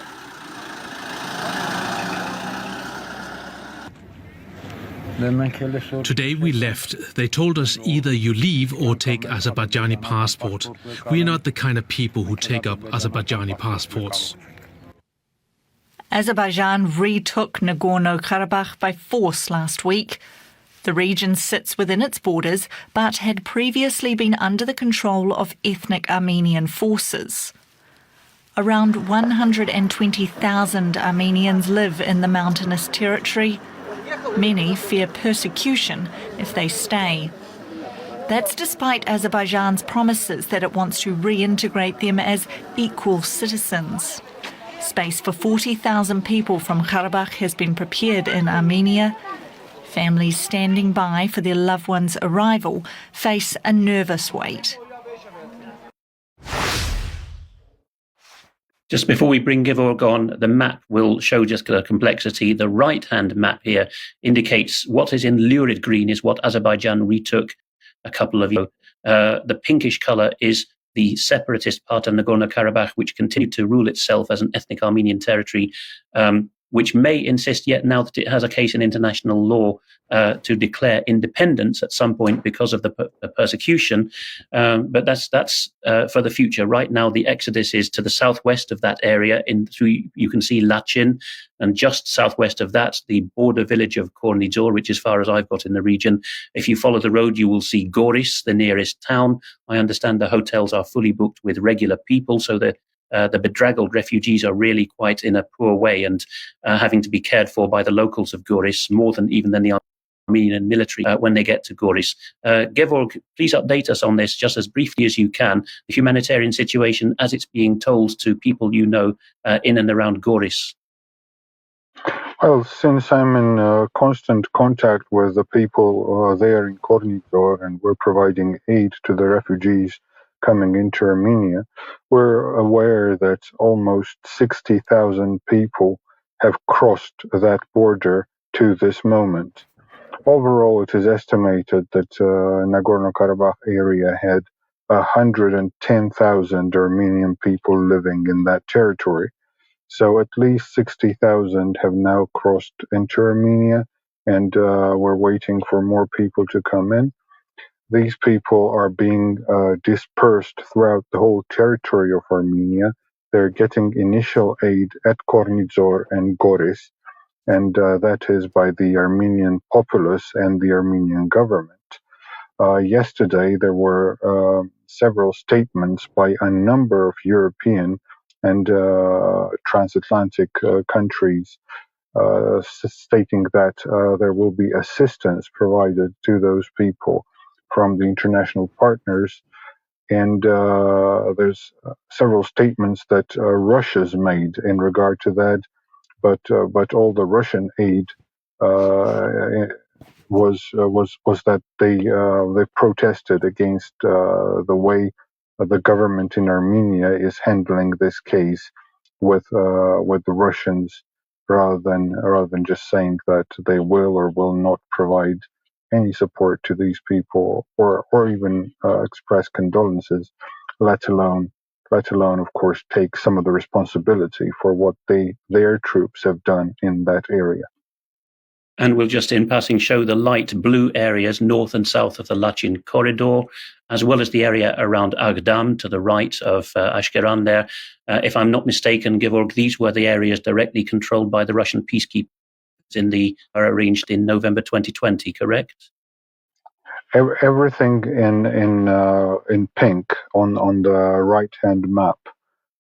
Today we left. They told us either you leave or take Azerbaijani passport. We are not the kind of people who take up Azerbaijani passports. Azerbaijan retook Nagorno-Karabakh by force last week. The region sits within its borders, but had previously been under the control of ethnic Armenian forces. Around 120,000 Armenians live in the mountainous territory. Many fear persecution if they stay. That's despite Azerbaijan's promises that it wants to reintegrate them as equal citizens. Space for 40,000 people from Karabakh has been prepared in Armenia. Families standing by for their loved ones' arrival face a nervous wait. Just before we bring Georg on, the map will show just the complexity. The right-hand map here indicates what is in lurid green is what Azerbaijan retook a couple of years ago. The pinkish colour is the separatist part of Nagorno-Karabakh, which continued to rule itself as an ethnic Armenian territory, which may insist yet now that it has a case in international law to declare independence at some point because of the persecution. But that's for the future. Right now, the exodus is to the southwest of that area. You can see Lachin, and just southwest of that, the border village of Kornizor, which is as far as I've got in the region. If you follow the road, you will see Goris, the nearest town. I understand the hotels are fully booked with regular people, so that the bedraggled refugees are really quite in a poor way and having to be cared for by the locals of Goris more than the Armenian military when they get to Goris. Georg, please update us on this just as briefly as you can, the humanitarian situation as it's being told to people you know in and around Goris. Well, since I'm in constant contact with the people there in Kornizor, and we're providing aid to the refugees coming into Armenia, we're aware that almost 60,000 people have crossed that border to this moment. Overall, it is estimated that Nagorno-Karabakh area had 110,000 Armenian people living in that territory. So at least 60,000 have now crossed into Armenia, and we're waiting for more people to come in. These people are being dispersed throughout the whole territory of Armenia. They're getting initial aid at Kornizor and Goris, and that is by the Armenian populace and the Armenian government. Yesterday, there were several statements by a number of European and transatlantic countries stating that there will be assistance provided to those people from the international partners. And there's several statements that Russia's made in regard to that, but all the Russian aid was that they protested against the way the government in Armenia is handling this case with the Russians, rather than just saying that they will or will not provide any support to these people, or even express condolences, let alone of course take some of the responsibility for what their troops have done in that area. And we'll just in passing show the light blue areas north and south of the Lachin corridor, as well as the area around Agdam to the right of Ashkeran there. If I'm not mistaken, Georg, these were the areas directly controlled by the Russian peacekeepers are arranged in November 2020, correct? Everything in pink on the right-hand map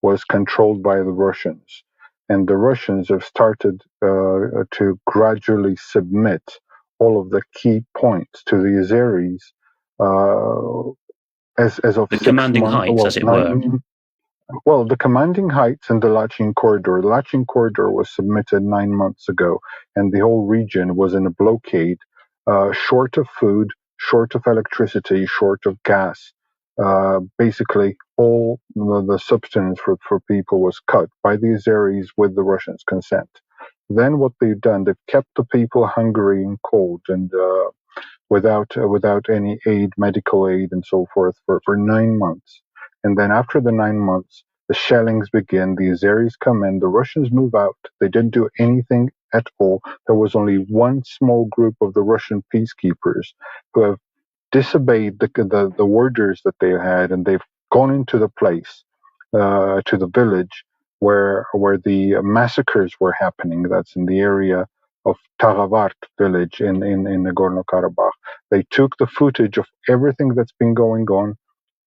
was controlled by the Russians. And the Russians have started to gradually submit all of the key points to the Azeris As of The 6 commanding months, heights, as it were. Well, the commanding heights and the Lachin corridor. The Lachin corridor was submitted 9 months ago, and the whole region was in a blockade, short of food, short of electricity, short of gas. Basically, all the substance for people was cut by the Azeris with the Russians' consent. Then what they've done, they've kept the people hungry and cold and without any aid, medical aid, and so forth for 9 months. And then after the 9 months, the shellings begin. The Azeris come in. The Russians move out. They didn't do anything at all. There was only one small group of the Russian peacekeepers who have disobeyed the orders that they had, and they've gone into the place, to the village where the massacres were happening. That's in the area of Taravart village in Nagorno-Karabakh. They took the footage of everything that's been going on,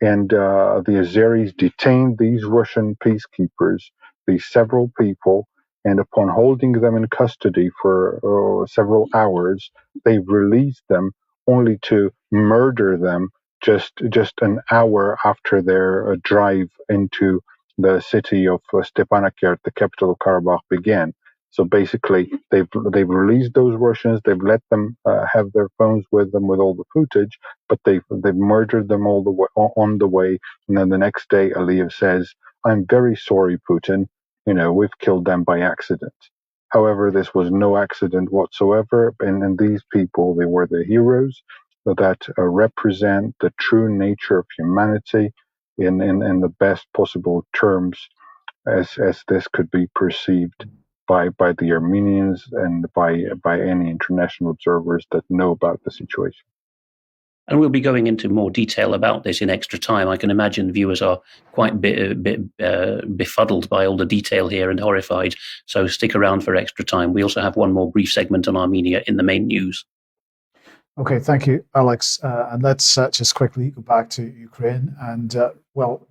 and the Azeris detained these Russian peacekeepers, these several people, and upon holding them in custody for several hours, they released them only to murder them just an hour after their drive into the city of Stepanakert, the capital of Karabakh, began. So basically, they've released those Russians. They've let them have their phones with them with all the footage, but they've murdered them all the way on the way. And then the next day, Aliyev says, "I'm very sorry, Putin. We've killed them by accident." However, this was no accident whatsoever, and these people, they were the heroes that represent the true nature of humanity in the best possible terms, as this could be perceived by the Armenians and by any international observers that know about the situation. And we'll be going into more detail about this in extra time. I can imagine viewers are quite befuddled by all the detail here and horrified. So stick around for extra time. We also have one more brief segment on Armenia in the main news. Okay, thank you, Alex. And let's just quickly go back to Ukraine. And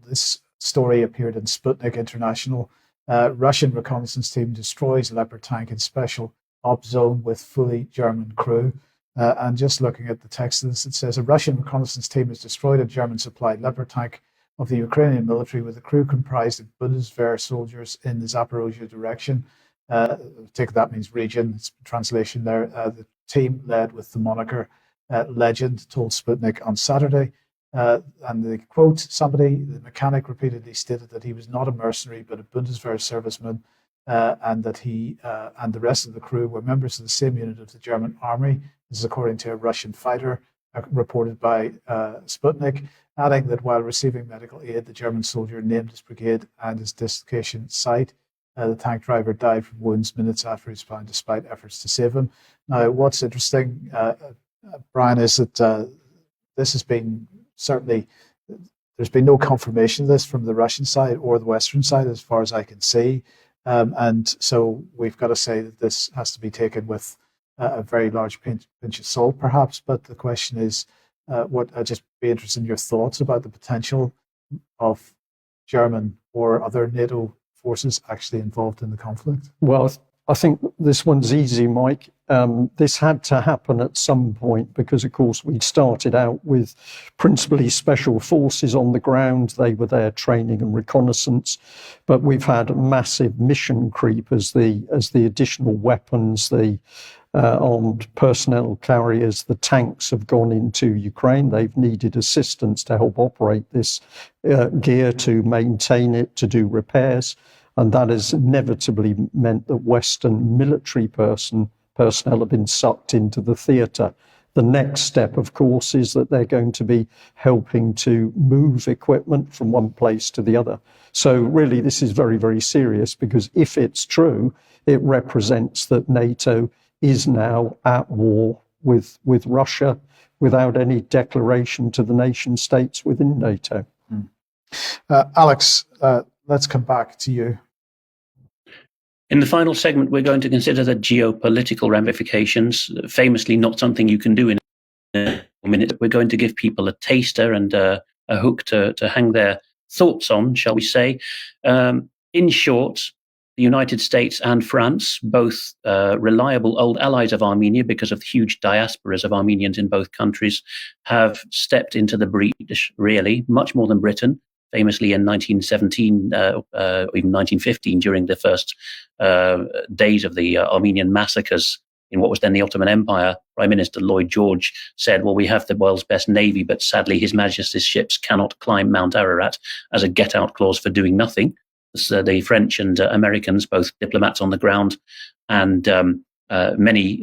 this story appeared in Sputnik International. Russian reconnaissance team destroys Leopard tank in special op zone with fully German crew. And just looking at the text of this, it says a Russian reconnaissance team has destroyed a German-supplied Leopard tank of the Ukrainian military with a crew comprised of Bundeswehr soldiers in the Zaporozhye direction. I take that means region. It's translation there. The team led with the moniker Legend told Sputnik on Saturday. And the quote, the mechanic repeatedly stated that he was not a mercenary but a Bundeswehr serviceman, and that he and the rest of the crew were members of the same unit of the German army. This is according to a Russian fighter reported by Sputnik, adding that while receiving medical aid, the German soldier named his brigade and his dislocation site. The tank driver died from wounds minutes after he was found, despite efforts to save him. Now, what's interesting, Brian, is that this has been certainly, there's been no confirmation of this from the Russian side or the Western side, as far as I can see. And so we've got to say that this has to be taken with a very large pinch of salt, perhaps. But the question is, I'd just be interested in your thoughts about the potential of German or other NATO forces actually involved in the conflict. Well, I think this one's easy, Mike. This had to happen at some point because, of course, we started out with principally special forces on the ground. They were there training and reconnaissance, but we've had massive mission creep as the additional weapons, the armed personnel carriers, the tanks have gone into Ukraine. They've needed assistance to help operate this gear, to maintain it, to do repairs. And that has inevitably meant that Western military personnel have been sucked into the theatre. The next step, of course, is that they're going to be helping to move equipment from one place to the other. So really, this is very, very serious, because if it's true, it represents that NATO is now at war with Russia without any declaration to the nation states within NATO. Alex, let's come back to you. In the final segment, we're going to consider the geopolitical ramifications, famously not something you can do in a minute. We're going to give people a taster and a hook to hang their thoughts on, shall we say. In short, the United States and France, both reliable old allies of Armenia because of the huge diasporas of Armenians in both countries, have stepped into the breach, really, much more than Britain, famously in 1917 or even 1915 during the first days of the Armenian massacres in what was then the Ottoman Empire. Prime Minister Lloyd George said, well, we have the world's best navy, but sadly His Majesty's ships cannot climb Mount Ararat as a get-out clause for doing nothing. So the French and Americans, both diplomats on the ground and many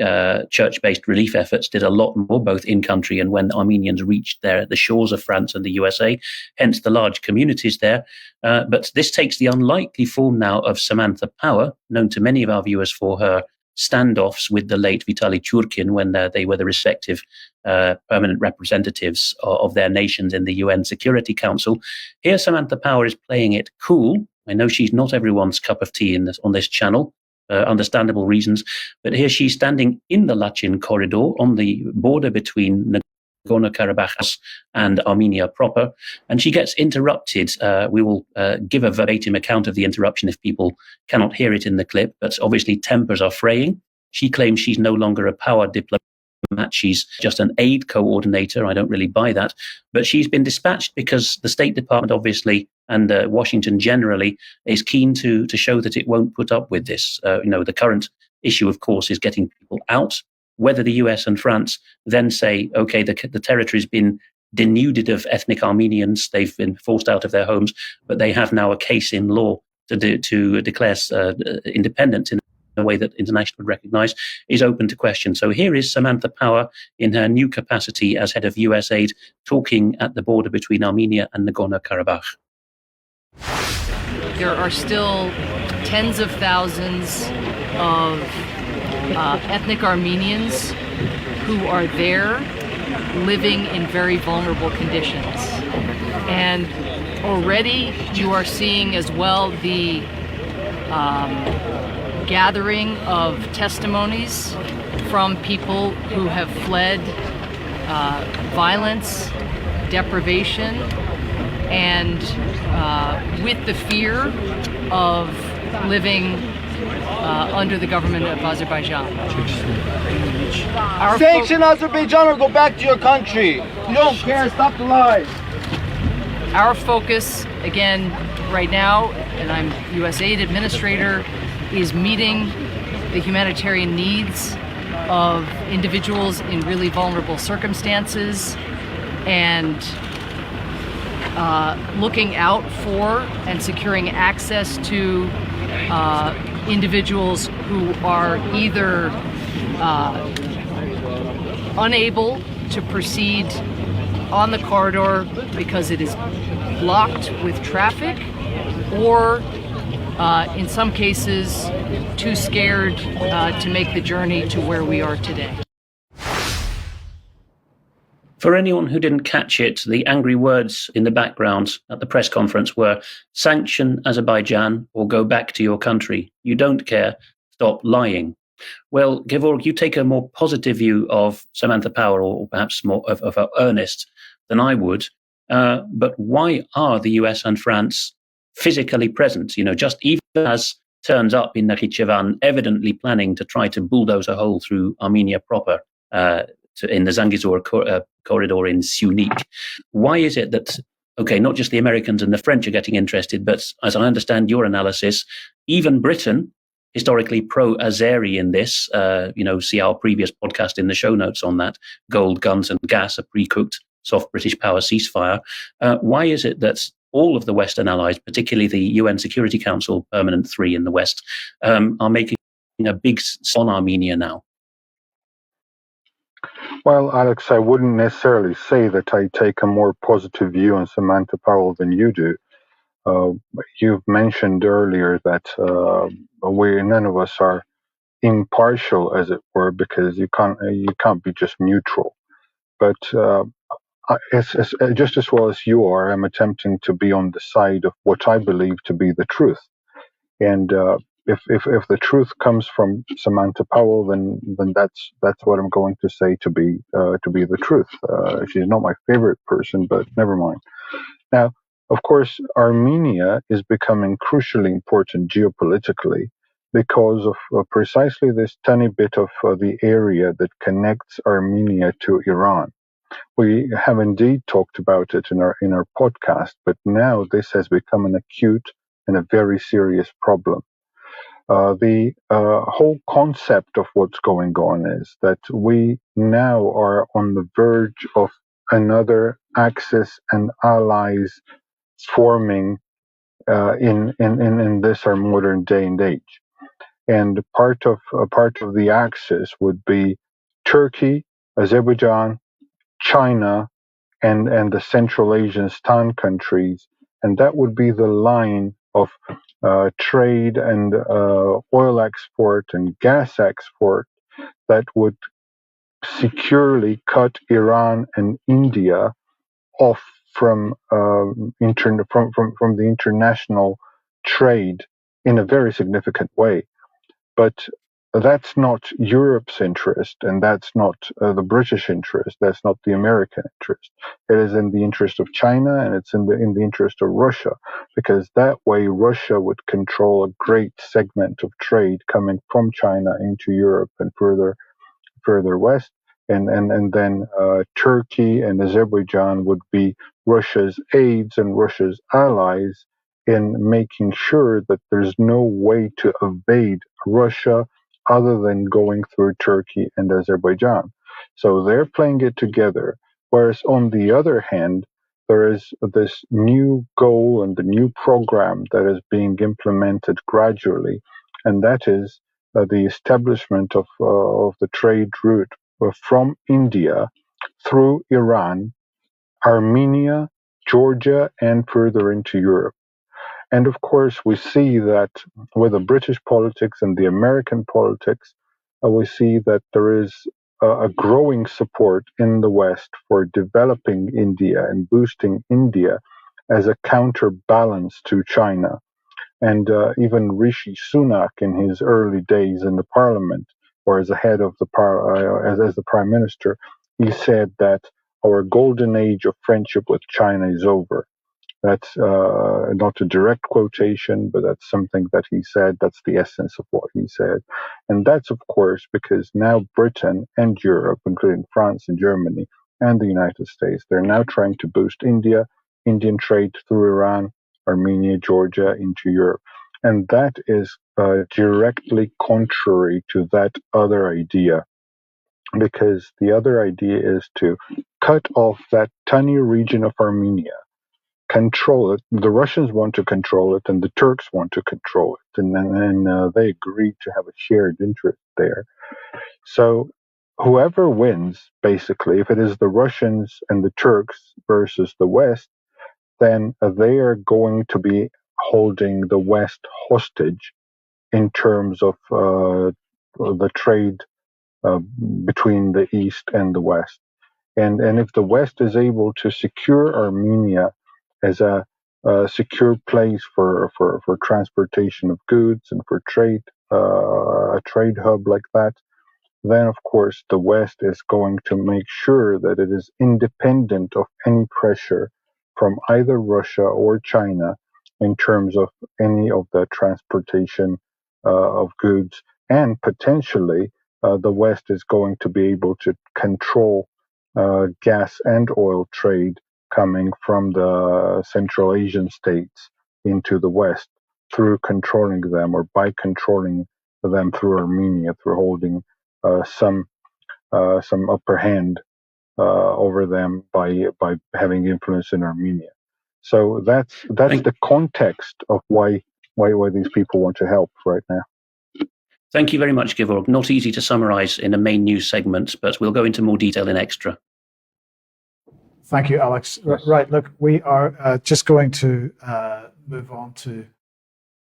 church-based relief efforts, did a lot more, both in-country and when Armenians reached the shores of France and the USA, hence the large communities there. But this takes the unlikely form now of Samantha Power, known to many of our viewers for her standoffs with the late Vitaly Churkin when they were the respective permanent representatives of their nations in the UN Security Council. Here, Samantha Power is playing it cool. I know she's not everyone's cup of tea on this channel, understandable reasons, but here she's standing in the Lachin corridor on the border between Nagorno-Karabakh and Armenia proper, and she gets interrupted. We will give a verbatim account of the interruption if people cannot hear it in the clip, but obviously tempers are fraying. She claims she's no longer a power diplomat. She's just an aid coordinator. I don't really buy that. But she's been dispatched because the State Department, obviously, and Washington generally, is keen to show that it won't put up with this. The current issue, of course, is getting people out. Whether the US and France then say, okay, the territory's been denuded of ethnic Armenians, they've been forced out of their homes, but they have now a case in law to declare independence in a way that international would recognize, is open to question. So here is Samantha Power in her new capacity as head of US aid, talking at the border between Armenia and Nagorno-Karabakh. There are still tens of thousands of ethnic Armenians who are there living in very vulnerable conditions. And already you are seeing as well the gathering of testimonies from people who have fled violence, deprivation, and with the fear of living under the government of Azerbaijan. Sanction Azerbaijan or go back to your country. You don't care, stop the lies. Our focus, again, right now, and I'm US Aid Administrator, is meeting the humanitarian needs of individuals in really vulnerable circumstances and looking out for and securing access to individuals who are either unable to proceed on the corridor because it is blocked with traffic, or in some cases too scared to make the journey to where we are today. For anyone who didn't catch it, the angry words in the background at the press conference were, sanction Azerbaijan or go back to your country. You don't care. Stop lying. Well, Georg, you take a more positive view of Samantha Power, or perhaps more of her earnest than I would. But why are the US and France physically present? Just even as turns up in Nakhichevan, evidently planning to try to bulldoze a hole through Armenia proper, in the Zangezur corridor in Syunik. Why is it that, not just the Americans and the French are getting interested, but as I understand your analysis, even Britain, historically pro-Azeri in this, see our previous podcast in the show notes on that, gold, guns and gas, a pre-cooked soft British power ceasefire. Why is it that all of the Western allies, particularly the UN Security Council Permanent 3 in the West, are making a big on Armenia now? Well, Alex, I wouldn't necessarily say that I take a more positive view on Samantha Powell than you do. You've mentioned earlier that none of us are impartial, as it were, because you can't be just neutral. But it's just as well as you are, I'm attempting to be on the side of what I believe to be the truth. And if the truth comes from Samantha Powell, then that's what I'm going to say to be the truth. She's not my favorite person, but never mind. Now, Of course, Armenia is becoming crucially important geopolitically because of precisely this tiny bit of the area that connects Armenia to Iran. We have indeed talked about it in our podcast, but now this has become an acute and a very serious problem. The whole concept of what's going on is that we now are on the verge of another Axis and allies forming in this our modern day and age. And part of the Axis would be Turkey, Azerbaijan, China, and the Central Asian Stan countries, and that would be the line of trade and oil export and gas export that would securely cut Iran and India off from from the international trade in a very significant way. But that's not Europe's interest, and that's not the British interest. That's not the American interest. It is in the interest of China, and it's in the interest of Russia, because that way Russia would control a great segment of trade coming from China into Europe and further west, and then Turkey and Azerbaijan would be Russia's aides and Russia's allies in making sure that there's no way to evade Russia other than going through Turkey and Azerbaijan. So they're playing it together. Whereas on the other hand, there is this new goal and the new program that is being implemented gradually, and that is the establishment of the trade route from India through Iran, Armenia, Georgia, and further into Europe. And of course, we see that with the British politics and the American politics, we see that there is a growing support in the West for developing India and boosting India as a counterbalance to China. And even Rishi Sunak, in his early days in the parliament, or as the head of the as the prime minister, he said that our golden age of friendship with China is over. That's not a direct quotation, but that's something that he said. That's the essence of what he said. And that's, of course, because now Britain and Europe, including France and Germany and the United States, they're now trying to boost Indian trade through Iran, Armenia, Georgia into Europe. And that is directly contrary to that other idea, because the other idea is to cut off that tiny region of Armenia, control it. The Russians want to control it, and the Turks want to control it, and they agreed to have a shared interest there. So whoever wins, basically, if it is the Russians and the Turks versus the West, then they are going to be holding the West hostage in terms of the trade between the East and the West. And if the West is able to secure Armenia as a secure place for transportation of goods and for trade, a trade hub like that, then of course the West is going to make sure that it is independent of any pressure from either Russia or China in terms of any of the transportation of goods, and potentially the West is going to be able to control gas and oil trade coming from the Central Asian states into the West through controlling them, or by controlling them through Armenia, through holding some upper hand over them by having influence in Armenia. So that's the context of why these people want to help right now. Thank you very much, Georg. Not easy to summarize in a main news segment, but we'll go into more detail in extra. Thank you, Alex. Right, look, we are just going to move on to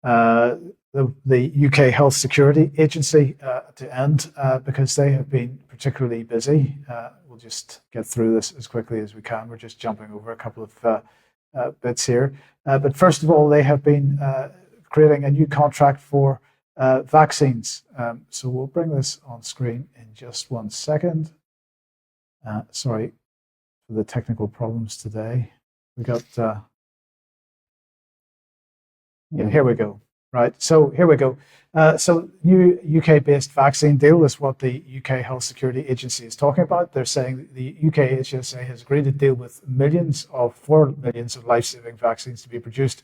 the UK Health Security Agency to end because they have been particularly busy. We'll just get through this as quickly as we can. We're just jumping over a couple of bits here. But first of all, they have been creating a new contract for vaccines. So we'll bring this on screen in just 1 second. Sorry for the technical problems today. We got Yeah, here we go. Right. So here we go. So new UK-based vaccine deal is what the UK Health Security Agency is talking about. They're saying the UK HSA has agreed to deal with 4 millions of life-saving vaccines to be produced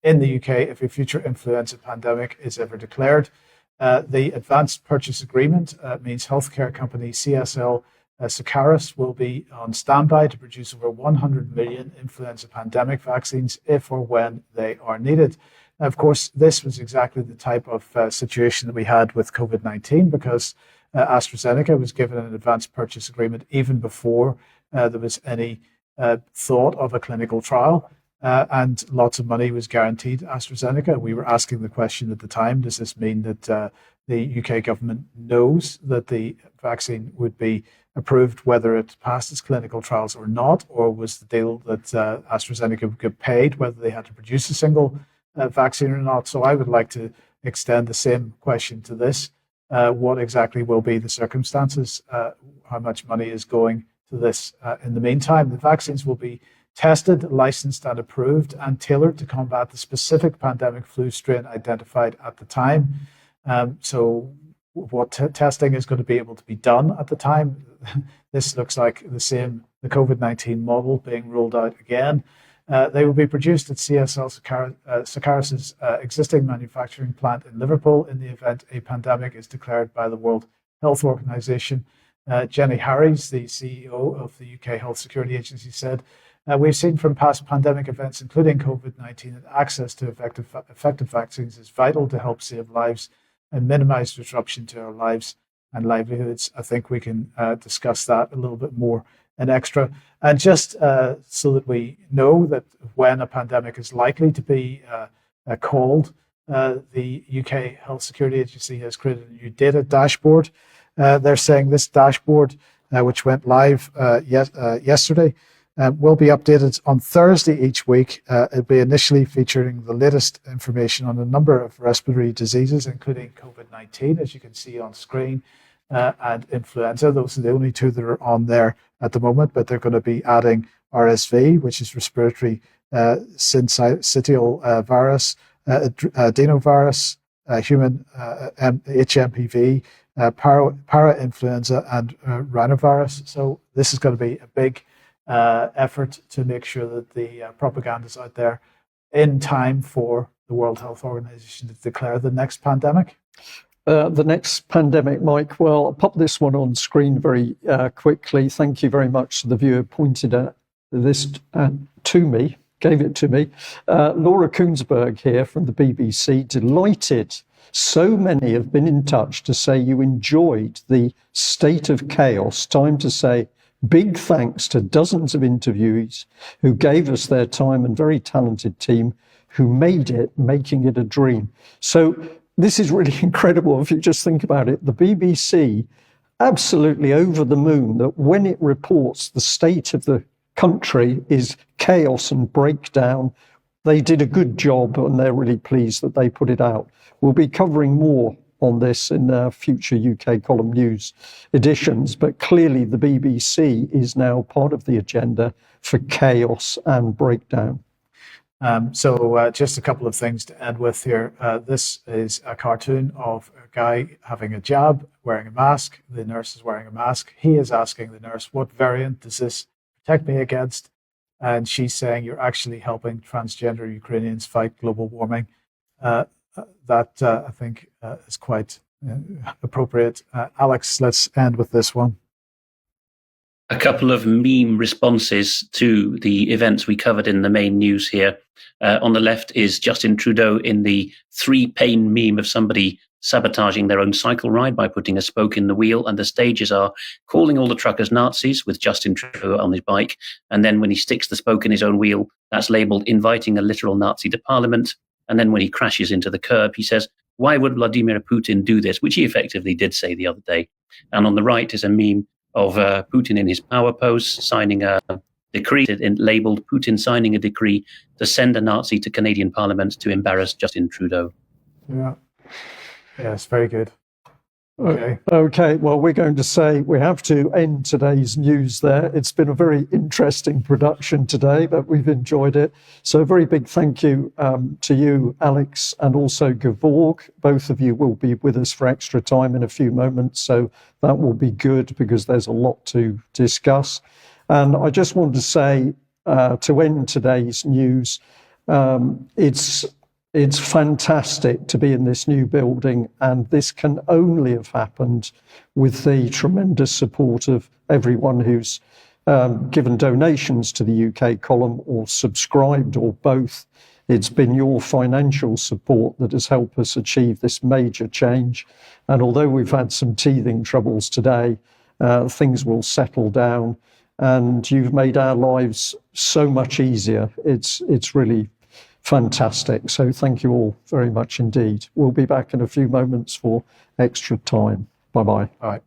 in the UK if a future influenza pandemic is ever declared. The advanced purchase agreement means healthcare company CSL Seqirus will be on standby to produce over 100 million influenza pandemic vaccines if or when they are needed. Of course, this was exactly the type of situation that we had with COVID-19 because AstraZeneca was given an advanced purchase agreement even before there was any thought of a clinical trial, and lots of money was guaranteed AstraZeneca. We were asking the question at the time, does this mean that the UK government knows that the vaccine would be approved whether it passed its clinical trials or not, or was the deal that AstraZeneca would get paid whether they had to produce a single vaccine or not? So I would like to extend the same question to this. What exactly will be the circumstances? How much money is going to this? In the meantime, the vaccines will be tested, licensed and approved and tailored to combat the specific pandemic flu strain identified at the time. So what testing is going to be able to be done at the time? This looks like the COVID-19 model being rolled out again. They will be produced at CSL Seqirus' existing manufacturing plant in Liverpool in the event a pandemic is declared by the World Health Organization. Jenny Harries, the CEO of the UK Health Security Agency, said, we've seen from past pandemic events, including COVID-19, that access to effective vaccines is vital to help save lives and minimize disruption to our lives and livelihoods. I think we can discuss that a little bit more in extra. And just so that we know that when a pandemic is likely to be called, the UK Health Security Agency has created a new data dashboard. They're saying this dashboard, which went live yesterday, will be updated on Thursday each week. It'll be initially featuring the latest information on a number of respiratory diseases, including COVID-19, as you can see on screen, and influenza. Those are the only two that are on there at the moment, but they're going to be adding RSV, which is respiratory syncytial virus, adenovirus, human HMPV, para-influenza, and rhinovirus. So this is going to be a big effort to make sure that the propaganda is out there in time for the World Health Organization to declare the next pandemic. The next pandemic, Mike, well, I'll pop this one on screen very quickly. Thank you very much to the viewer pointed at this to me, gave it to me. Laura Koonsberg here from the BBC, delighted. So many have been in touch to say you enjoyed the state of chaos. Time to say big thanks to dozens of interviewees who gave us their time and very talented team who made it, making it a dream. So this is really incredible if you just think about it. The BBC, absolutely over the moon that when it reports the state of the country is chaos and breakdown, they did a good job and they're really pleased that they put it out. We'll be covering more on this in future UK column news editions, but clearly the BBC is now part of the agenda for chaos and breakdown. So just a couple of things to end with here. This is a cartoon of a guy having a jab, wearing a mask. The nurse is wearing a mask. He is asking the nurse, what variant does this protect me against? And she's saying, you're actually helping transgender Ukrainians fight global warming. That I think is quite appropriate. Alex, let's end with this one. A couple of meme responses to the events we covered in the main news here. On the left is Justin Trudeau in the 3-pane meme of somebody sabotaging their own cycle ride by putting a spoke in the wheel, and the stages are calling all the truckers Nazis with Justin Trudeau on his bike, and then when he sticks the spoke in his own wheel, that's labelled inviting a literal Nazi to Parliament, and then when he crashes into the curb, he says, why would Vladimir Putin do this, which he effectively did say the other day. And on the right is a meme of Putin in his power pose, signing a decree labelled Putin signing a decree to send a Nazi to Canadian Parliament to embarrass Justin Trudeau. Yeah. Yes, very good. Okay, well, we're going to say we have to end today's news there. It's been a very interesting production today, but we've enjoyed it. So a very big thank you to you, Alex, and also Gevorg. Both of you will be with us for extra time in a few moments, so that will be good because there's a lot to discuss. And I just want to say, to end today's news, it's fantastic to be in this new building, and this can only have happened with the tremendous support of everyone who's given donations to the UK column or subscribed or both. It's been your financial support that has helped us achieve this major change. And although we've had some teething troubles today, things will settle down, and you've made our lives so much easier. It's really fantastic. So thank you all very much indeed. We'll be back in a few moments for extra time. Bye-bye. All right.